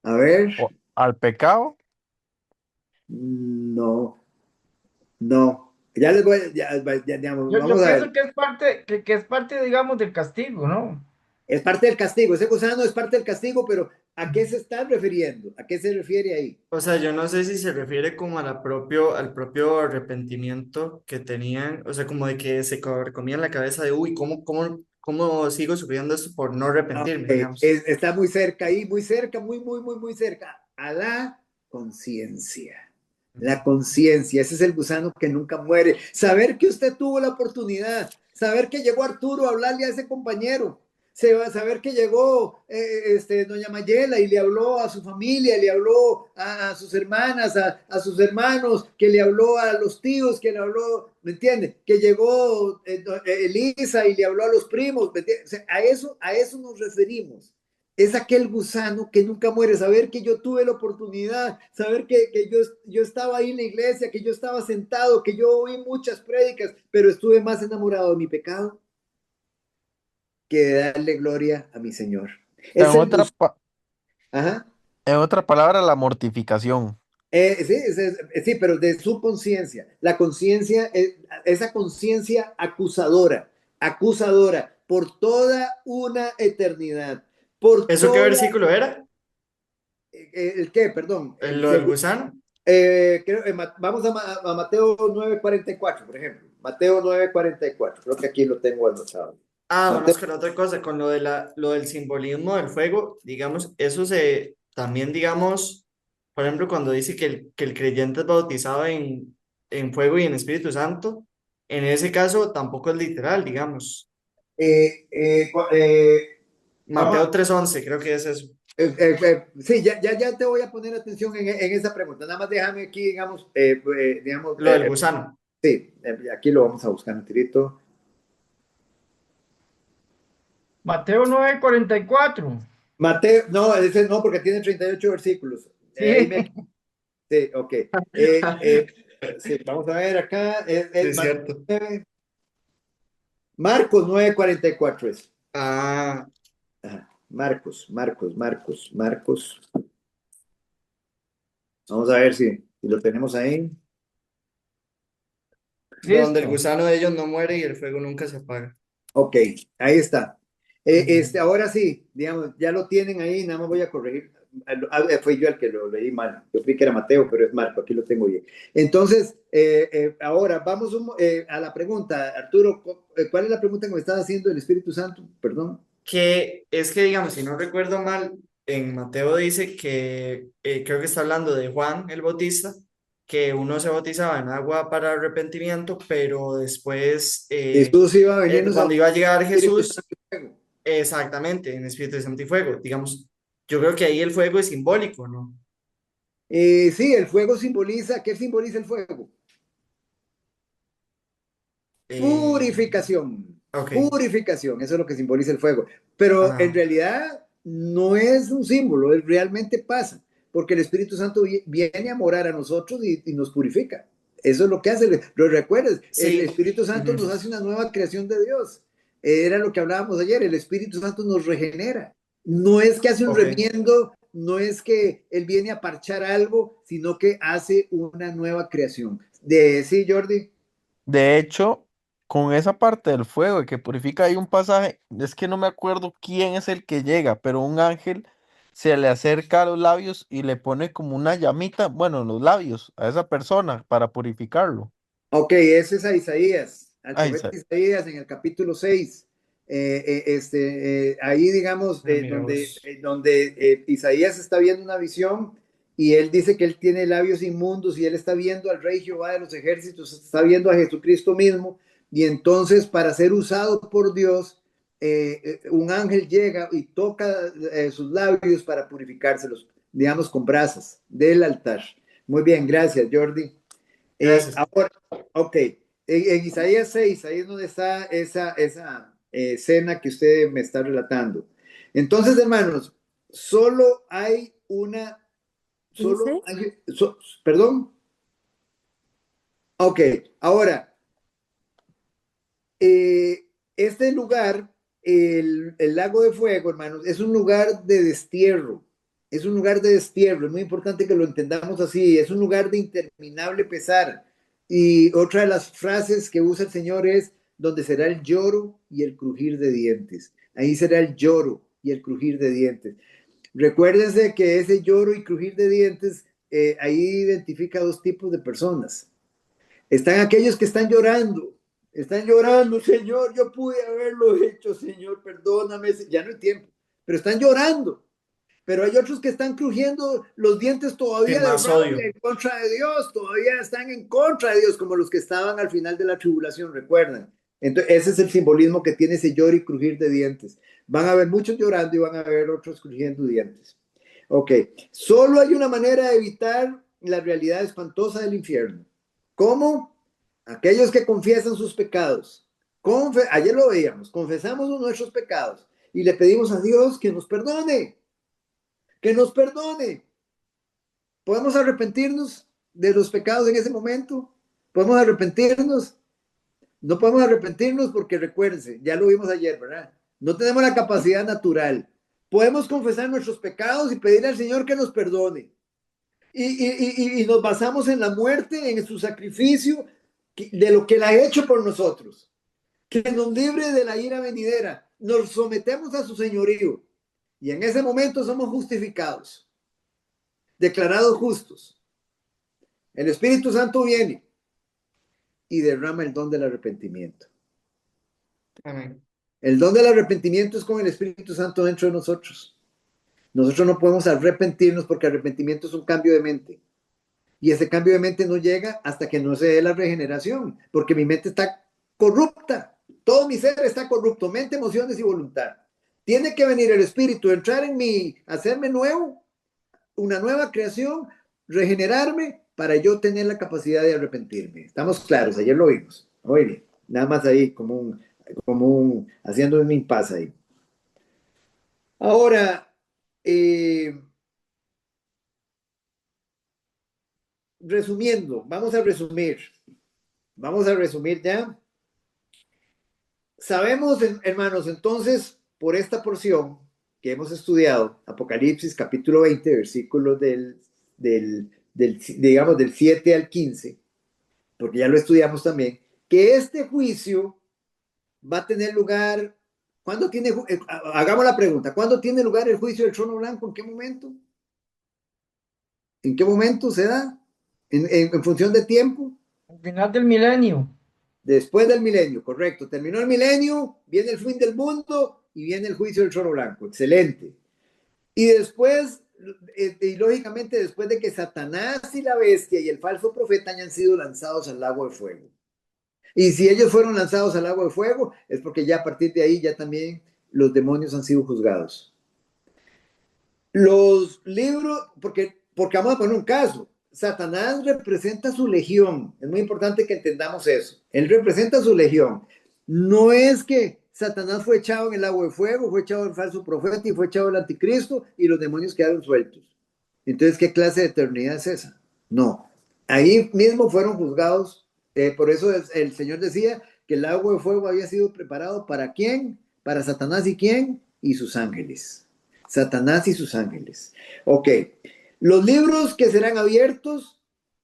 A ver, O al pecado. no, no. Ya les voy, digamos, yo vamos a pienso ver. que es parte, que es parte, digamos, del castigo, ¿no? Es parte del castigo, ese gusano es parte del castigo, pero ¿a qué se está refiriendo? ¿A qué se refiere ahí? O sea, yo no sé si se refiere como a al propio arrepentimiento que tenían, o sea, como de que se comían la cabeza de, uy, ¿cómo sigo sufriendo esto por no Ah, arrepentirme, ok, digamos? está muy cerca ahí, muy cerca, muy cerca. A la conciencia. La conciencia, ese es el gusano que nunca muere. Saber que usted tuvo la oportunidad, saber que llegó Arturo a hablarle a ese compañero, saber que llegó doña Mayela y le habló a su familia, le habló a sus hermanas, a sus hermanos, que le habló a los tíos, que le habló, ¿me entiende? Que llegó Elisa y le habló a los primos, ¿me entiende? O sea, a eso nos referimos. Es aquel gusano que nunca muere, saber que yo tuve la oportunidad, saber que yo estaba ahí en la iglesia, que yo estaba sentado, que yo oí muchas prédicas, pero estuve más enamorado de mi pecado que de darle gloria a mi Señor. En Es el otra, gusano. Ajá. en otra palabra, la mortificación. Sí, sí, pero de su conciencia. La conciencia, esa conciencia acusadora por toda una eternidad, por ¿Eso qué toda, versículo era? ¿el qué? Perdón, ¿Lo del gusano? vamos a Mateo 9:44, por ejemplo. Mateo 9:44, creo que aquí lo tengo anotado. Ah, Mateo, vamos con otra cosa, con lo del simbolismo del fuego, digamos, eso se, también digamos, por ejemplo, cuando dice que el creyente es bautizado en fuego y en Espíritu Santo, en ese caso tampoco es literal, digamos. vamos Mateo 3:11 creo que es eso. sí, ya te voy a poner atención en esa pregunta. Nada más déjame aquí, digamos, Lo del gusano. sí, aquí lo vamos a buscar un tirito. Mateo 9:44. Mateo, no, ese no, porque tiene 38 versículos. Ahí Sí. sí, ok. Sí, vamos a ver acá. Sí, es cierto. Marcos 9:44 es. Ah, Ajá. Marcos. Vamos a ver si lo tenemos ahí. donde el Listo. gusano de ellos no muere y el fuego nunca se apaga. Ok, ahí está. Ujú. Ahora sí, digamos, ya lo tienen ahí, nada más voy a corregir. Fui yo el que lo leí mal. Yo creí que era Mateo, pero es Marco, aquí lo tengo bien. Entonces, ahora vamos a la pregunta. Arturo, ¿cuál es la pregunta que me estás haciendo del Espíritu Santo? Perdón. Que es que, digamos, si no recuerdo mal, en Mateo dice que, creo que está hablando de Juan el Bautista, que uno se bautizaba en agua para arrepentimiento, pero después, Jesús iba a venirnos a cuando iba a llegar Espíritu Jesús, Santo y fuego. Exactamente, en Espíritu Santo y fuego. Digamos, yo creo que ahí el fuego es simbólico, ¿no? Sí, el fuego simboliza, ¿qué simboliza el fuego? Eh, Purificación, ok, purificación, eso es lo que simboliza el fuego. Pero en ajá, realidad no es un símbolo, realmente pasa, porque el Espíritu Santo viene a morar a nosotros y nos purifica. Eso es lo que hace. Lo recuerdas, el sí, Espíritu Santo nos ujú, hace una nueva creación de Dios. Era lo que hablábamos ayer, el Espíritu Santo nos regenera. No es que hace un ok, remiendo, no es que Él viene a parchar algo, sino que hace una nueva creación. Sí, Jordi. De hecho, con esa parte del fuego que purifica, hay un pasaje, es que no me acuerdo quién es el que llega, pero un ángel se le acerca a los labios y le pone como una llamita, bueno, en los labios a esa persona para purificarlo. Ok, ese es a Isaías, al Ay, profeta Isaías en el capítulo 6. Ahí, digamos, ah, mira donde, vos, Isaías está viendo una visión y él dice que él tiene labios inmundos y él está viendo al Rey Jehová de los ejércitos, está viendo a Jesucristo mismo. Y entonces, para ser usado por Dios, un ángel llega y toca sus labios para purificárselos, digamos, con brasas del altar. Muy bien, gracias, Jordi. gracias. Ahora, ok, en Isaías 6, ahí es donde está esa escena que usted me está relatando. Entonces, hermanos, solo hay una, solo Dice, hay, perdón, ok, ahora, este lugar, el lago de fuego, hermanos, es un lugar de destierro, es un lugar de destierro, es muy importante que lo entendamos así, es un lugar de interminable pesar. Y otra de las frases que usa el Señor es, donde será el lloro y el crujir de dientes. Ahí será el lloro y el crujir de dientes. Recuérdense que ese lloro y crujir de dientes, ahí identifica dos tipos de personas. Están aquellos que están llorando, Señor, yo pude haberlo hecho, Señor, perdóname, ya no hay tiempo, pero están llorando. Pero hay otros que están crujiendo los dientes Sí, todavía de más rabia odio. en contra de Dios, todavía están en contra de Dios, como los que estaban al final de la tribulación, recuerdan. Entonces, ese es el simbolismo que tiene ese lloro y crujir de dientes. Van a haber muchos llorando y van a haber otros crujiendo dientes. Ok, solo hay una manera de evitar la realidad espantosa del infierno. ¿Cómo? Aquellos que confiesan sus pecados. Ayer lo veíamos, confesamos nuestros pecados y le pedimos a Dios que nos perdone, que nos perdone. ¿Podemos arrepentirnos de los pecados en ese momento? ¿Podemos arrepentirnos? No podemos arrepentirnos porque recuérdense, ya lo vimos ayer, ¿verdad? No tenemos la capacidad natural. Podemos confesar nuestros pecados y pedirle al Señor que nos perdone. Y nos basamos en la muerte, en su sacrificio, de lo que Él ha hecho por nosotros. Que nos libre de la ira venidera. Nos sometemos a su señorío. Y en ese momento somos justificados, declarados justos. El Espíritu Santo viene y derrama el don del arrepentimiento. Amén. El don del arrepentimiento es con el Espíritu Santo dentro de nosotros. Nosotros no podemos arrepentirnos porque arrepentimiento es un cambio de mente. Y ese cambio de mente no llega hasta que no se dé la regeneración, porque mi mente está corrupta. Todo mi ser está corrupto, mente, emociones y voluntad. Tiene que venir el Espíritu, entrar en mí, hacerme nuevo, una nueva creación, regenerarme para yo tener la capacidad de arrepentirme. Estamos claros, ayer lo vimos. Oye, nada más ahí haciendo un impasse ahí. Ahora, resumiendo, vamos a resumir ya. Sabemos, hermanos, entonces, por esta porción que hemos estudiado, Apocalipsis capítulo 20, versículos digamos, del 7 al 15, porque ya lo estudiamos también, que este juicio va a tener lugar, ¿cuándo tiene, hagamos la pregunta, ¿cuándo tiene lugar el juicio del trono blanco? ¿En qué momento? ¿En qué momento se da? ¿En función de tiempo? Al final del milenio. Después del milenio, correcto. Terminó el milenio, viene el fin del mundo y viene el juicio del trono blanco. Excelente. Y después, y lógicamente después de que Satanás y la bestia y el falso profeta hayan sido lanzados al lago de fuego. Y si ellos fueron lanzados al lago de fuego, es porque ya a partir de ahí ya también los demonios han sido juzgados. Los libros, porque vamos a poner un caso, Satanás representa su legión, es muy importante que entendamos eso, él representa su legión, no es que Satanás fue echado en el lago de fuego, fue echado el falso profeta y fue echado el anticristo y los demonios quedaron sueltos. Entonces, ¿qué clase de eternidad es esa? No, ahí mismo fueron juzgados, por eso el Señor decía que el lago de fuego había sido preparado ¿para quién? Para Satanás y quién? Y sus ángeles. Satanás y sus ángeles. Ok, los libros que serán abiertos,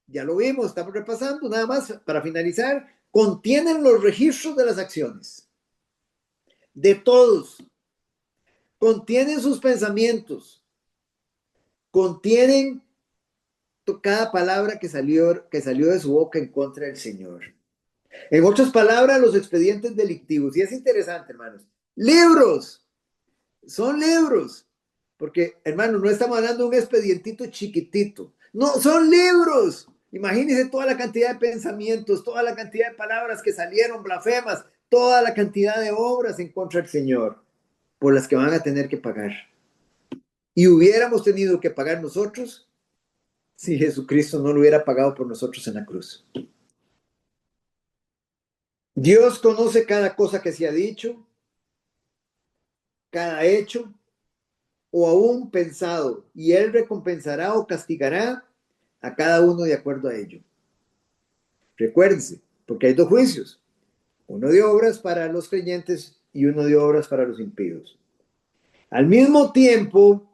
ya lo vimos, estamos repasando, nada más para finalizar, contienen los registros de las acciones, de todos, contienen sus pensamientos, contienen cada palabra que salió de su boca en contra del Señor. En otras palabras, los expedientes delictivos. Y es interesante, hermanos. Libros, son libros. Porque, hermanos, no estamos hablando de un expedientito chiquitito. No, son libros. Imagínense toda la cantidad de pensamientos, toda la cantidad de palabras que salieron blasfemas, toda la cantidad de obras en contra del Señor, por las que van a tener que pagar. Y hubiéramos tenido que pagar nosotros si Jesucristo no lo hubiera pagado por nosotros en la cruz. Dios conoce cada cosa que se ha dicho, cada hecho o aún pensado, y Él recompensará o castigará a cada uno de acuerdo a ello. Recuérdense, porque hay dos juicios, uno de obras para los creyentes y uno de obras para los impíos. Al mismo tiempo,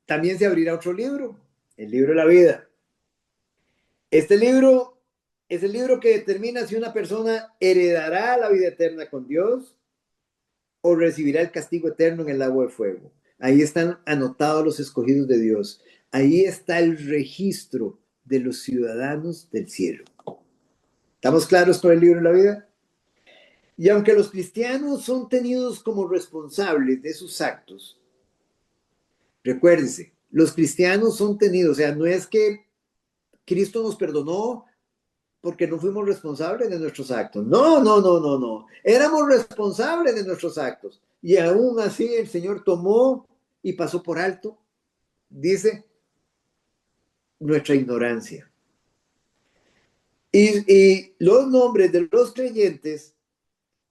también se abrirá otro libro, el libro de la vida. Este libro es el libro que determina si una persona heredará la vida eterna con Dios o recibirá el castigo eterno en el lago de fuego. Ahí están anotados los escogidos de Dios. Ahí está el registro de los ciudadanos del cielo. ¿Estamos claros con el libro de la vida? Y aunque los cristianos son tenidos como responsables de sus actos, recuérdense, los cristianos son tenidos, o sea, no es que Cristo nos perdonó porque no fuimos responsables de nuestros actos. No, no, no, no, no. Éramos responsables de nuestros actos. Y aún así el Señor tomó y pasó por alto, dice, nuestra ignorancia. Y los nombres de los creyentes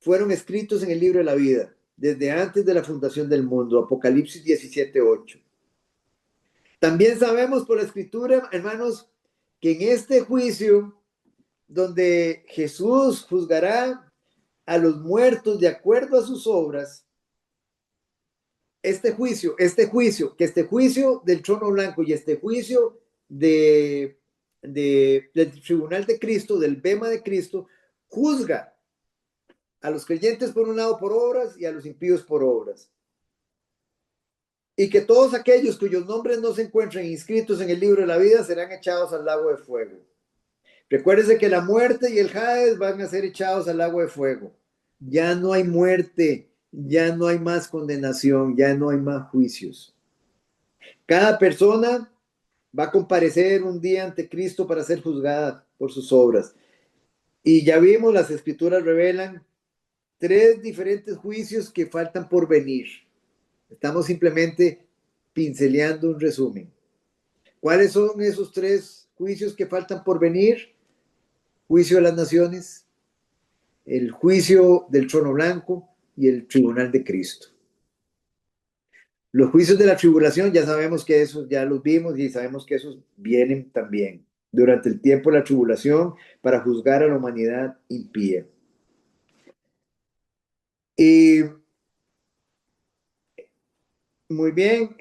fueron escritos en el libro de la vida, desde antes de la fundación del mundo, Apocalipsis 17:8. También sabemos por la escritura, hermanos, que en este juicio, donde Jesús juzgará a los muertos de acuerdo a sus obras, este juicio del trono blanco y este juicio del tribunal de Cristo, del bema de Cristo, juzga a los creyentes por un lado por obras y a los impíos por obras. Y que todos aquellos cuyos nombres no se encuentren inscritos en el libro de la vida serán echados al lago de fuego. Recuérdese que la muerte y el Hades van a ser echados al lago de fuego. Ya no hay muerte, ya no hay más condenación, ya no hay más juicios. Cada persona va a comparecer un día ante Cristo para ser juzgada por sus obras. Y ya vimos, las escrituras revelan 3 diferentes juicios que faltan por venir. Estamos simplemente pinceleando un resumen. ¿Cuáles son esos 3 juicios que faltan por venir? Juicio de las naciones, el juicio del trono blanco y el tribunal de Cristo. Los juicios de la tribulación, ya sabemos que esos ya los vimos y sabemos que esos vienen también durante el tiempo de la tribulación para juzgar a la humanidad impía. Y muy bien.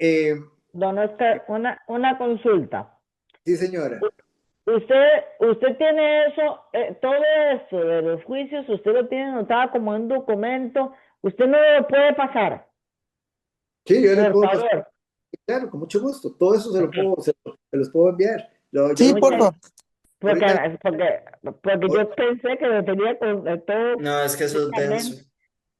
Don Oscar, una consulta. Sí, señora. Usted tiene eso, todo esto de los juicios, usted lo tiene anotado como un documento, usted no lo puede pasar. Sí, yo le Por puedo favor. pasar. Claro, con mucho gusto. Todo eso se los puedo enviar. Sí, por favor. Porque Ahorita- yo pensé que lo tenía con todo No, es que eso es denso.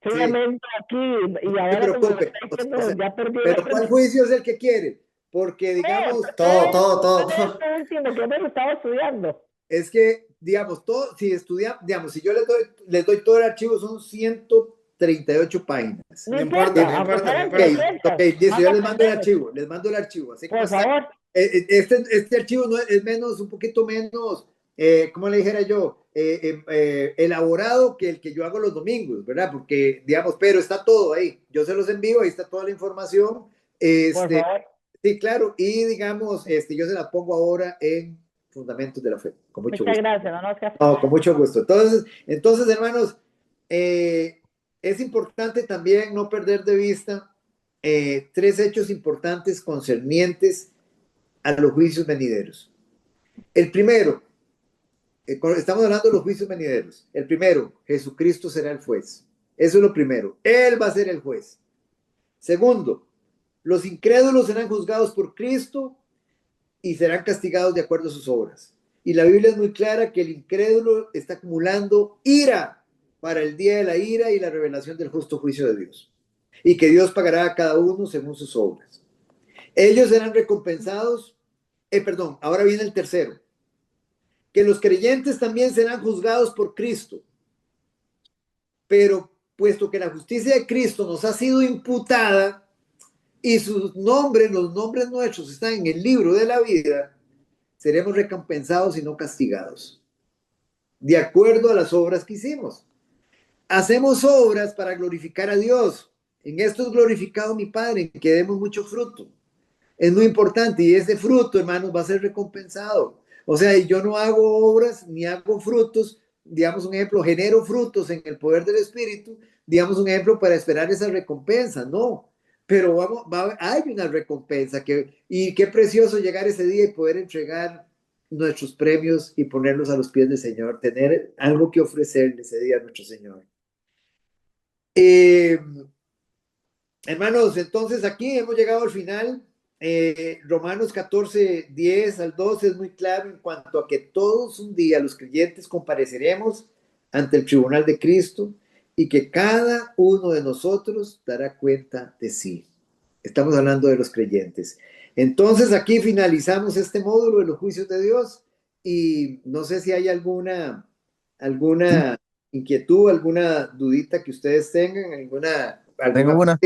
solamente aquí y No se ahora como lo preocupe. está diciendo, O sea, ya perdí pero la ¿cuál juicio es el que quiere? Porque, digamos, Todo. Esto último que hemos estado estudiando. es que, digamos, todo, si yo les doy todo el archivo, son 38 páginas. No No importa, importa, no aunque importa, no fueran Ok, importa. ok, 300. listo, yo Manda les mando el primero, archivo, les mando el archivo. Así que por favor. este archivo no es menos, un poquito menos, ¿cómo le dijera yo? Elaborado que el que yo hago los domingos, ¿verdad? Porque, digamos, pero está todo ahí. Yo se los envío, ahí está toda la información. Por favor. Sí, claro, y digamos, yo se la pongo ahora en Fundamentos de la Fe, con mucho Muchas gusto. gracias, don Oscar. No, con mucho gusto. Entonces, hermanos, es importante también no perder de vista tres hechos importantes concernientes a los juicios venideros. El primero, estamos hablando de los juicios venideros. El primero, Jesucristo será el juez. Eso es lo primero. Él va a ser el juez. Segundo, los incrédulos serán juzgados por Cristo y serán castigados de acuerdo a sus obras. Y la Biblia es muy clara que el incrédulo está acumulando ira para el día de la ira y la revelación del justo juicio de Dios. Y que Dios pagará a cada uno según sus obras. Ellos serán recompensados. Ahora viene el tercero. Que los creyentes también serán juzgados por Cristo. Pero puesto que la justicia de Cristo nos ha sido imputada y sus nombres, los nombres nuestros están en el libro de la vida, seremos recompensados y no castigados, de acuerdo a las obras que hicimos. Hacemos obras para glorificar a Dios. En esto es glorificado mi Padre, en que demos mucho fruto. Es muy importante y ese fruto, hermanos, va a ser recompensado. O sea, yo no hago obras ni hago frutos, digamos un ejemplo, genero frutos en el poder del Espíritu, digamos un ejemplo para esperar esa recompensa, no. Pero hay una recompensa y qué precioso llegar ese día y poder entregar nuestros premios y ponerlos a los pies del Señor, tener algo que ofrecerle ese día a nuestro Señor. Hermanos, entonces aquí hemos llegado al final. Romanos 14, 10 al 12 es muy claro en cuanto a que todos un día los creyentes compareceremos ante el tribunal de Cristo y que cada uno de nosotros dará cuenta de sí. Estamos hablando de los creyentes. Entonces aquí finalizamos este módulo de los juicios de Dios y no sé si hay alguna inquietud, alguna dudita que ustedes tengan, Tengo una.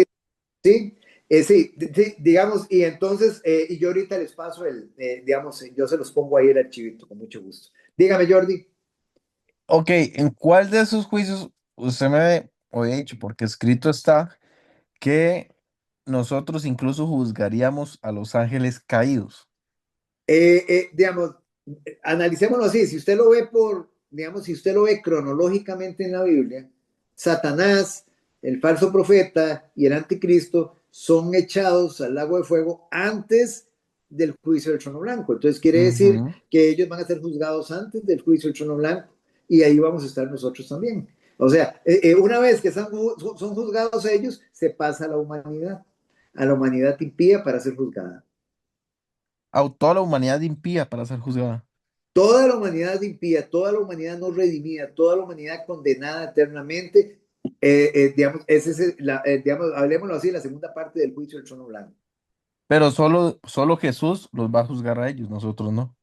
Sí, sí, digamos, y entonces, y yo ahorita les paso digamos, yo se los pongo ahí el archivito con mucho gusto. Dígame, Jordi. Ok, ¿en cuál de esos juicios usted me había dicho? Porque escrito está que nosotros incluso juzgaríamos a los ángeles caídos. Digamos, analicémoslo así, si usted lo ve digamos, si usted lo ve cronológicamente en la Biblia, Satanás, el falso profeta y el anticristo son echados al lago de fuego antes del juicio del trono blanco. Entonces quiere decir Ujú. que ellos van a ser juzgados antes del juicio del trono blanco y ahí vamos a estar nosotros también. O sea, una vez que son juzgados ellos, se pasa a la humanidad impía para ser juzgada. A toda la humanidad impía para ser juzgada. Toda la humanidad impía, toda la humanidad no redimida, toda la humanidad condenada eternamente, digamos, digamos, hablemoslo así, la segunda parte del juicio del trono blanco. Pero solo Jesús los va a juzgar a ellos, nosotros no.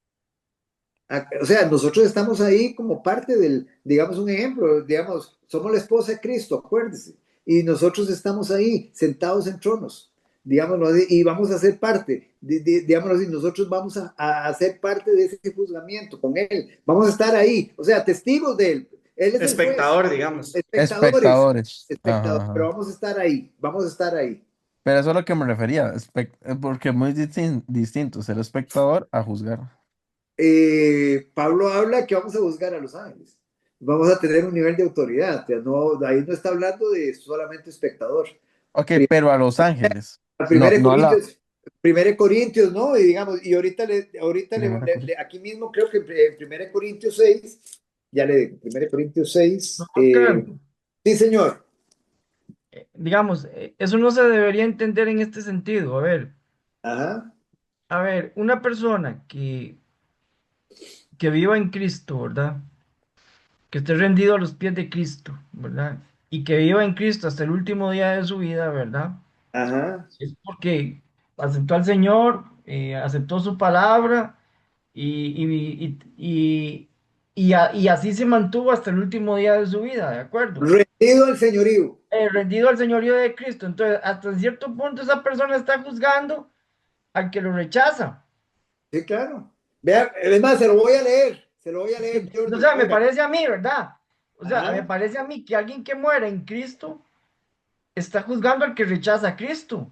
O sea, nosotros estamos ahí como parte digamos, un ejemplo, digamos, somos la esposa de Cristo, acuérdese, y nosotros estamos ahí sentados en tronos, digámoslo así, y vamos a ser parte, digámoslo así, nosotros vamos a ser parte de ese juzgamiento con Él, vamos a estar ahí, o sea, testigos de Él. Él es el juez, Espectador, digamos. Espectadores. espectadores, Ajá, pero ajá. vamos a estar ahí, vamos a estar ahí. Pero eso es a lo que me refería, porque es muy distinto ser espectador a juzgar. Pablo habla que vamos a juzgar a los ángeles. Vamos a tener un nivel de autoridad. O sea, no, ahí no está hablando de solamente espectador. Ok, pero a los ángeles, no, Primero no a la Primero Corintios, ¿no? Y digamos, y primera cosa. aquí mismo creo que en Primera Corintios 6, ya le digo, Primera Corintios Don 6, Oscar, sí, señor. digamos, eso no se debería entender en este sentido. Ajá, A ver, una persona que viva en Cristo, ¿verdad? Que esté rendido a los pies de Cristo, ¿verdad? Y que viva en Cristo hasta el último día de su vida, ¿verdad? ajá. Es porque aceptó al Señor, aceptó su palabra y así se mantuvo hasta el último día de su vida, ¿de acuerdo? Rendido al señorío. rendido al señorío de Cristo. Entonces, hasta cierto punto esa persona está juzgando al que lo rechaza. Sí, claro. Vea, es más, se lo voy a leer, O Jordi. sea, me Oiga, parece a mí, ¿verdad? O sea, me ajá. parece a mí que alguien que muera en Cristo está juzgando al que rechaza a Cristo.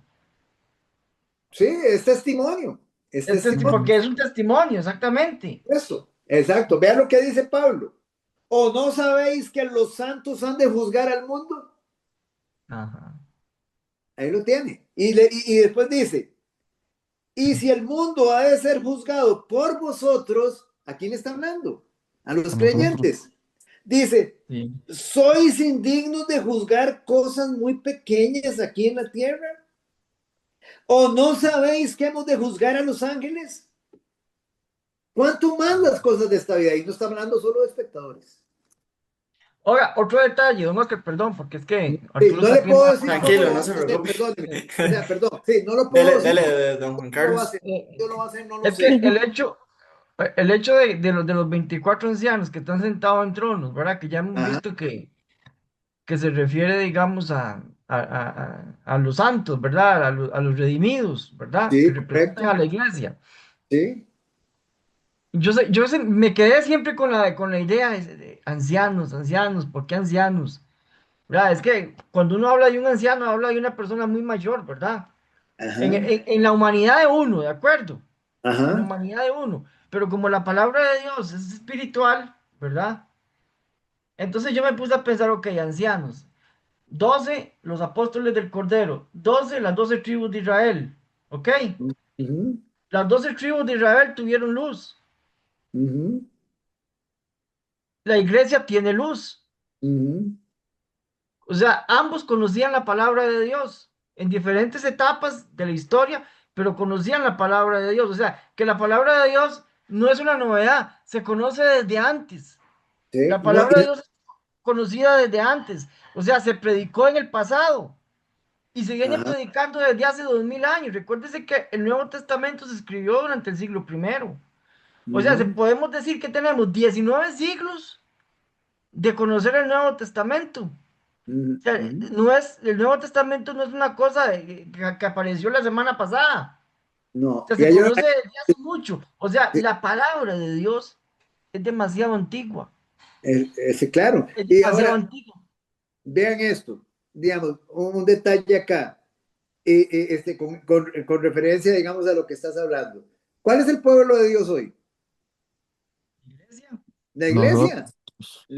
Sí, es testimonio, es testimonio. Porque es un testimonio, exactamente. Eso, exacto. Vea lo que dice Pablo. ¿O no sabéis que los santos han de juzgar al mundo? Ajá. Ahí lo tiene. Y después dice, y si el mundo ha de ser juzgado por vosotros, ¿a quién está hablando? A los A nosotros. creyentes. Dice, Sí. ¿sois indignos de juzgar cosas muy pequeñas aquí en la tierra? ¿O no sabéis que hemos de juzgar a los ángeles? ¿Cuánto más las cosas de esta vida? Y no está hablando solo de espectadores. Ahora, otro detalle, don Oscar, perdón, porque es que Sí, Arturo no está le pidiendo puedo la decir palabra. cómo Tranquilo, lo no vamos se a hacer, preocupe. perdóneme. O sea, perdón, sí, no lo puedo Dele, decir dele, cómo don Juan lo va a Carlos. hacer. Yo lo va a hacer, no lo Es sé. que el hecho de los 24 ancianos que están sentados en tronos, ¿verdad? Que ya hemos Ajá, visto que se refiere, digamos, a los santos, ¿verdad? A los redimidos, ¿verdad? Que sí, representan correcto. a la iglesia. Sí, Me quedé siempre con la idea de ancianos, ancianos, ¿por qué ancianos? ¿Verdad? Es que cuando uno habla de un anciano, habla de una persona muy mayor, ¿verdad? En, ajá, en- en la humanidad de uno, ¿de acuerdo? En la ajá. humanidad de uno. Pero como la palabra de Dios es espiritual, ¿verdad? Entonces yo me puse a pensar, ok, ancianos. 12 los apóstoles del Cordero. 12 las 12 tribus de Israel. ¿Ok? Ujú, Las 12 tribus de Israel tuvieron luz. ujú, La iglesia tiene luz. ujú, O sea, ambos conocían la palabra de Dios en diferentes etapas de la historia, pero conocían la palabra de Dios. O sea, que la palabra de Dios no es una novedad, se conoce desde antes. sí, La no, palabra de Dios es conocida desde antes. O sea, se predicó en el pasado y se viene ajá, predicando desde hace 2000 años. Recuérdese que el Nuevo Testamento se escribió durante el siglo primero. O sea, ujú, podemos decir que tenemos 19 siglos de conocer el Nuevo Testamento. ujú, O sea, ujú. el Nuevo Testamento no es una cosa que apareció la semana pasada. O No, sea, y se hay una, conoce desde hace mucho. O sea, sí, la palabra de Dios es demasiado antigua. sí, claro. Es Y demasiado ahora, antigua. vean esto, digamos, un detalle acá, con referencia, digamos, a lo que estás hablando. ¿Cuál es el pueblo de Dios hoy? Iglesia. La Nosotros, iglesia.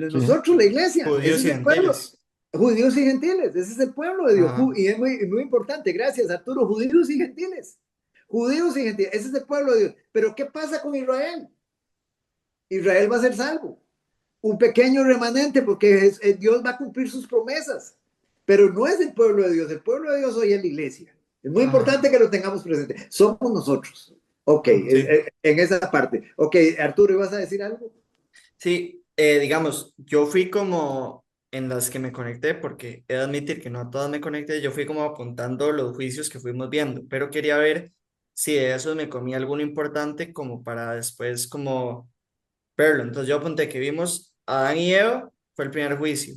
sí. Nosotros, la iglesia. Ese Judíos es y el pueblo. gentiles. Judíos y gentiles. Ese es el pueblo de Dios. Ajá. Y es muy, muy importante. Gracias, Arturo. Judíos y gentiles. Judíos y gentiles. Ese es el pueblo de Dios. Pero ¿qué pasa con Israel? Israel va a ser salvo. Un pequeño remanente porque Dios va a cumplir sus promesas. Pero no es el pueblo de Dios. El pueblo de Dios hoy es la iglesia. Es muy Ajá. importante que lo tengamos presente. Somos nosotros. Ok, Sí. en esa parte. Ok, Arturo, ¿ibas a decir algo? Sí, digamos, yo fui como en las que me conecté, porque he de admitir que no a todas me conecté, yo fui como apuntando los juicios que fuimos viendo, pero quería ver si de esos me comí alguno importante como para después como verlo. Entonces yo apunté que vimos a Adán y Eva, fue el primer juicio.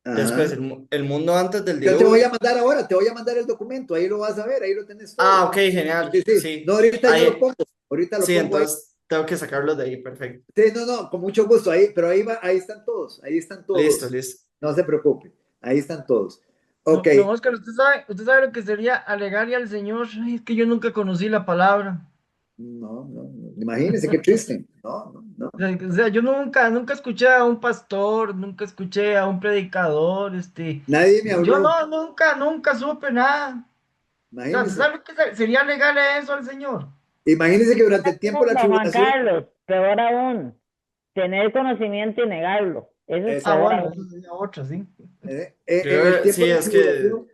Después Ajá. el mundo antes del Yo te voy diluvio. a mandar ahora, te voy a mandar el documento, ahí lo vas a ver, ahí lo tenés Ah, todo. ok, genial, Sí, sí. No, sí. ahorita yo lo Ahí, pongo, ahorita lo sí, pongo ahí. entonces tengo que sacarlos de ahí, perfecto. Sí, no, no, con mucho gusto, ahí, pero ahí va, ahí están Listo, todos. listo. No se preocupe, ahí están todos. Ok, No, don Oscar, usted sabe lo que sería alegarle al Señor. "Ay, es que yo nunca conocí la palabra. no, no, no, imagínense qué triste. No, no, no. O sea, yo nunca escuché a un pastor, nunca escuché a un predicador, Nadie me yo habló, no, nunca supe nada. O sea, ¿usted imagínense. sabe lo que sería alegarle eso al Señor? Imagínense que durante el tiempo de la Don Juan tribulación, Carlos, peor aún, tener conocimiento y negarlo. Eso es Ah, peor exacto, bueno, aún. eso sería otra, sí. en el tiempo Sí, de la es que tribulación,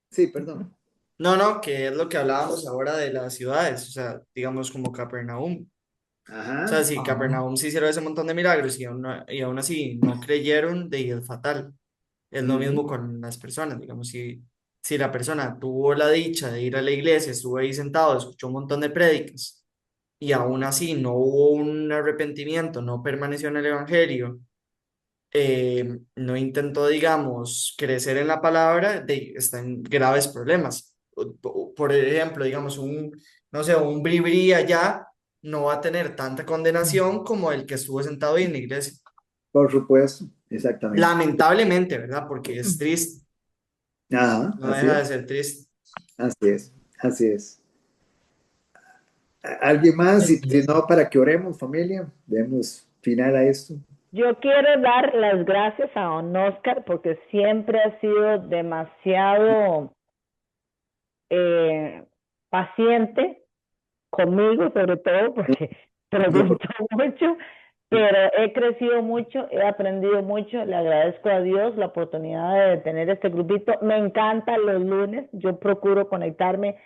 sí, perdón. no, no, que es lo que hablábamos ahora de las ciudades, o sea, digamos como Capernaum. O sea, Ajá, si Ajá. Capernaum sí hicieron ese montón de milagros y aún así no creyeron, de ahí es fatal. Es lo ujú, mismo con las personas, digamos, si la persona tuvo la dicha de ir a la iglesia, estuvo ahí sentado, escuchó un montón de prédicas y aún así no hubo un arrepentimiento, no permaneció en el evangelio, no intentó, digamos, crecer en la palabra, está en graves problemas. Por ejemplo, digamos, no sé, un bribri allá no va a tener tanta condenación como el que estuvo sentado ahí en la iglesia. Por supuesto, exactamente. Lamentablemente, ¿verdad? Porque es triste, Ajá, no así deja de es, ser triste. así es, así es. ¿Alguien más? Y Así si es. no, para que oremos, familia, demos final a esto. Yo quiero dar las gracias a don Oscar porque siempre ha sido demasiado paciente conmigo, sobre todo porque No, pregunto mucho, pero he crecido mucho, he aprendido mucho, le agradezco a Dios la oportunidad de tener este grupito. Me encantan los lunes, yo procuro conectarme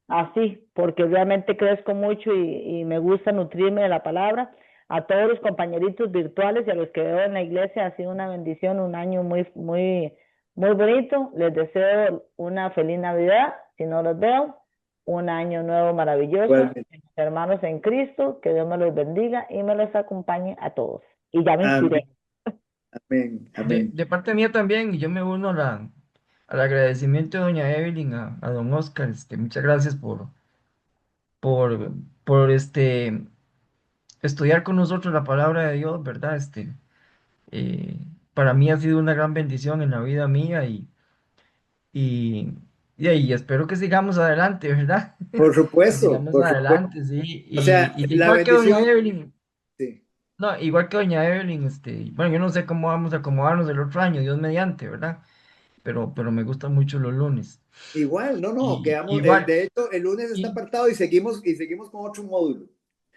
así, porque realmente crezco mucho y me gusta nutrirme de la palabra. A todos los compañeritos virtuales y a los que veo en la iglesia ha sido una bendición, un año muy bonito. Les deseo una feliz Navidad, si no los veo, un año nuevo maravilloso. igualmente. Mis hermanos en Cristo, que Dios me los bendiga y me los acompañe a todos. Y ya me Amén, inspiré. amén, De, amén. de parte mía también, y yo me uno al agradecimiento de doña Evelyn, a don Oscar, muchas gracias por, por estudiar con nosotros la palabra de Dios, ¿verdad? Eh, para mí ha sido una gran bendición en la vida mía y, y espero que sigamos adelante, ¿verdad? Por Que supuesto, sigamos por supuesto. adelante, sí. O sea, Y la igual que doña bendición, Evelyn, sí. no, igual que doña Evelyn, bueno, yo no sé cómo vamos a acomodarnos el otro año, Dios mediante, ¿verdad? Pero me gustan mucho los lunes. Igual, no, no, Y quedamos, igual, de hecho, el lunes está y, apartado y seguimos con otro módulo.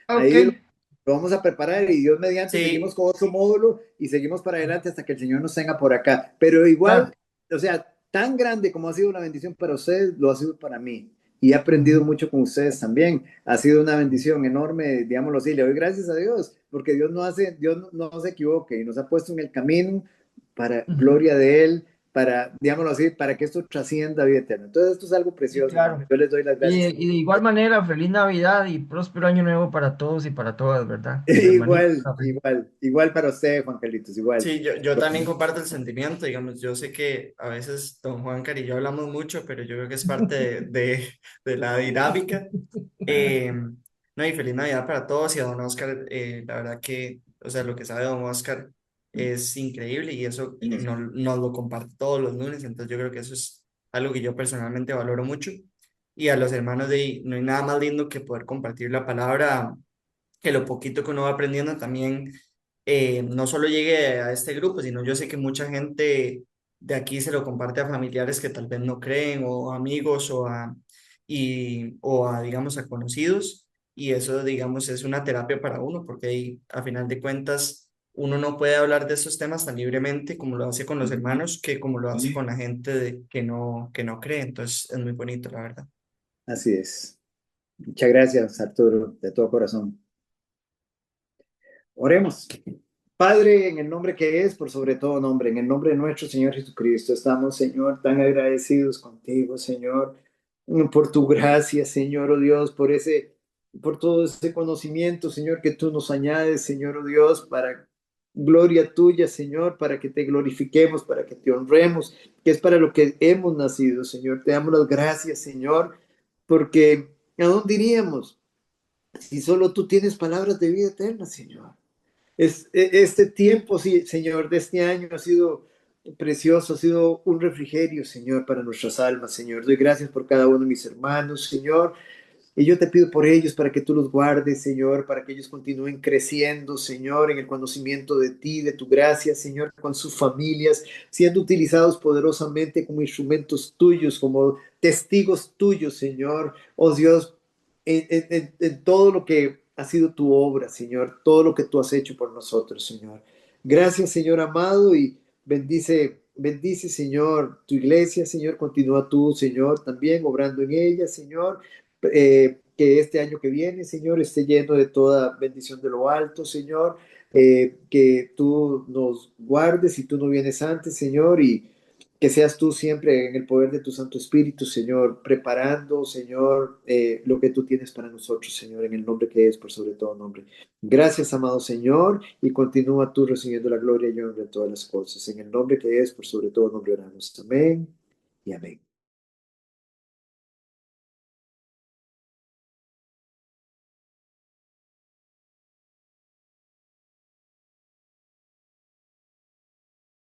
ok, Ahí lo vamos a preparar y Dios mediante seguimos Sí, con otro módulo y seguimos para adelante hasta que el Señor nos tenga por acá. Pero igual, claro. o sea, tan grande como ha sido una bendición para ustedes, lo ha sido para mí. Y he aprendido Ujú, mucho con ustedes también. Ha sido una bendición enorme, digámoslo así. Le doy gracias a Dios, porque Dios no se equivoque y nos ha puesto en el camino para ujú. gloria de Él, para, digámoslo así, para que esto trascienda vida eterna. Entonces, esto es algo Sí, precioso, hermano. claro. Yo les doy las gracias. Y de igual manera, feliz Navidad y próspero año nuevo para todos y para todas, ¿verdad? Mis hermanitos. Igual, igual, igual para usted, Juan Carlitos, igual. sí, yo también comparto el sentimiento, digamos, yo sé que a veces don Juan y yo hablamos mucho, pero yo creo que es parte de la dinámica. No, y feliz Navidad para todos y a don Oscar, la verdad que, o sea, lo que sabe don Oscar es increíble y eso nos lo comparte todos los lunes, entonces yo creo que eso es algo que yo personalmente valoro mucho. Y a los hermanos no hay nada más lindo que poder compartir la palabra, que lo poquito que uno va aprendiendo también no solo llegue a este grupo, sino yo sé que mucha gente de aquí se lo comparte a familiares que tal vez no creen, o amigos, o a, digamos, a conocidos, y eso, digamos, es una terapia para uno, porque ahí, a final de cuentas, uno no puede hablar de esos temas tan libremente como lo hace con los hermanos, que como lo hace con la gente que no cree, entonces es muy bonito, la verdad. Así es. Muchas gracias, Arturo, de todo corazón. Oremos. Padre, en el nombre que es, por sobre todo nombre, en el nombre de nuestro Señor Jesucristo, estamos, Señor, tan agradecidos contigo, Señor, por tu gracia, Señor, oh Dios, por todo ese conocimiento, Señor, que tú nos añades, Señor, oh Dios, para gloria tuya, Señor, para que te glorifiquemos, para que te honremos, que es para lo que hemos nacido, Señor. Te damos las gracias, Señor, porque aún diríamos, si solo tú tienes palabras de vida eterna, Señor. Este tiempo, sí, Señor, de este año ha sido precioso, ha sido un refrigerio, Señor, para nuestras almas, Señor. Doy gracias por cada uno de mis hermanos, Señor. Y yo te pido por ellos para que tú los guardes, Señor, para que ellos continúen creciendo, Señor, en el conocimiento de ti, de tu gracia, Señor, con sus familias, siendo utilizados poderosamente como instrumentos tuyos, como testigos tuyos, Señor. Oh Dios, en todo lo que ha sido tu obra, Señor, todo lo que tú has hecho por nosotros, Señor. Gracias, Señor amado, y bendice, Señor, tu iglesia, Señor. Continúa tú, Señor, también obrando en ella, Señor. Que este año que viene, Señor, esté lleno de toda bendición de lo alto, Señor. Que tú nos guardes y tú no vienes antes, Señor, Que seas tú siempre en el poder de tu Santo Espíritu, Señor, preparando, Señor, lo que tú tienes para nosotros, Señor, en el nombre que es por sobre todo nombre. Gracias, amado Señor, y continúa tú recibiendo la gloria y honra en todas las cosas. En el nombre que es por sobre todo nombre oramos. Amén y amén.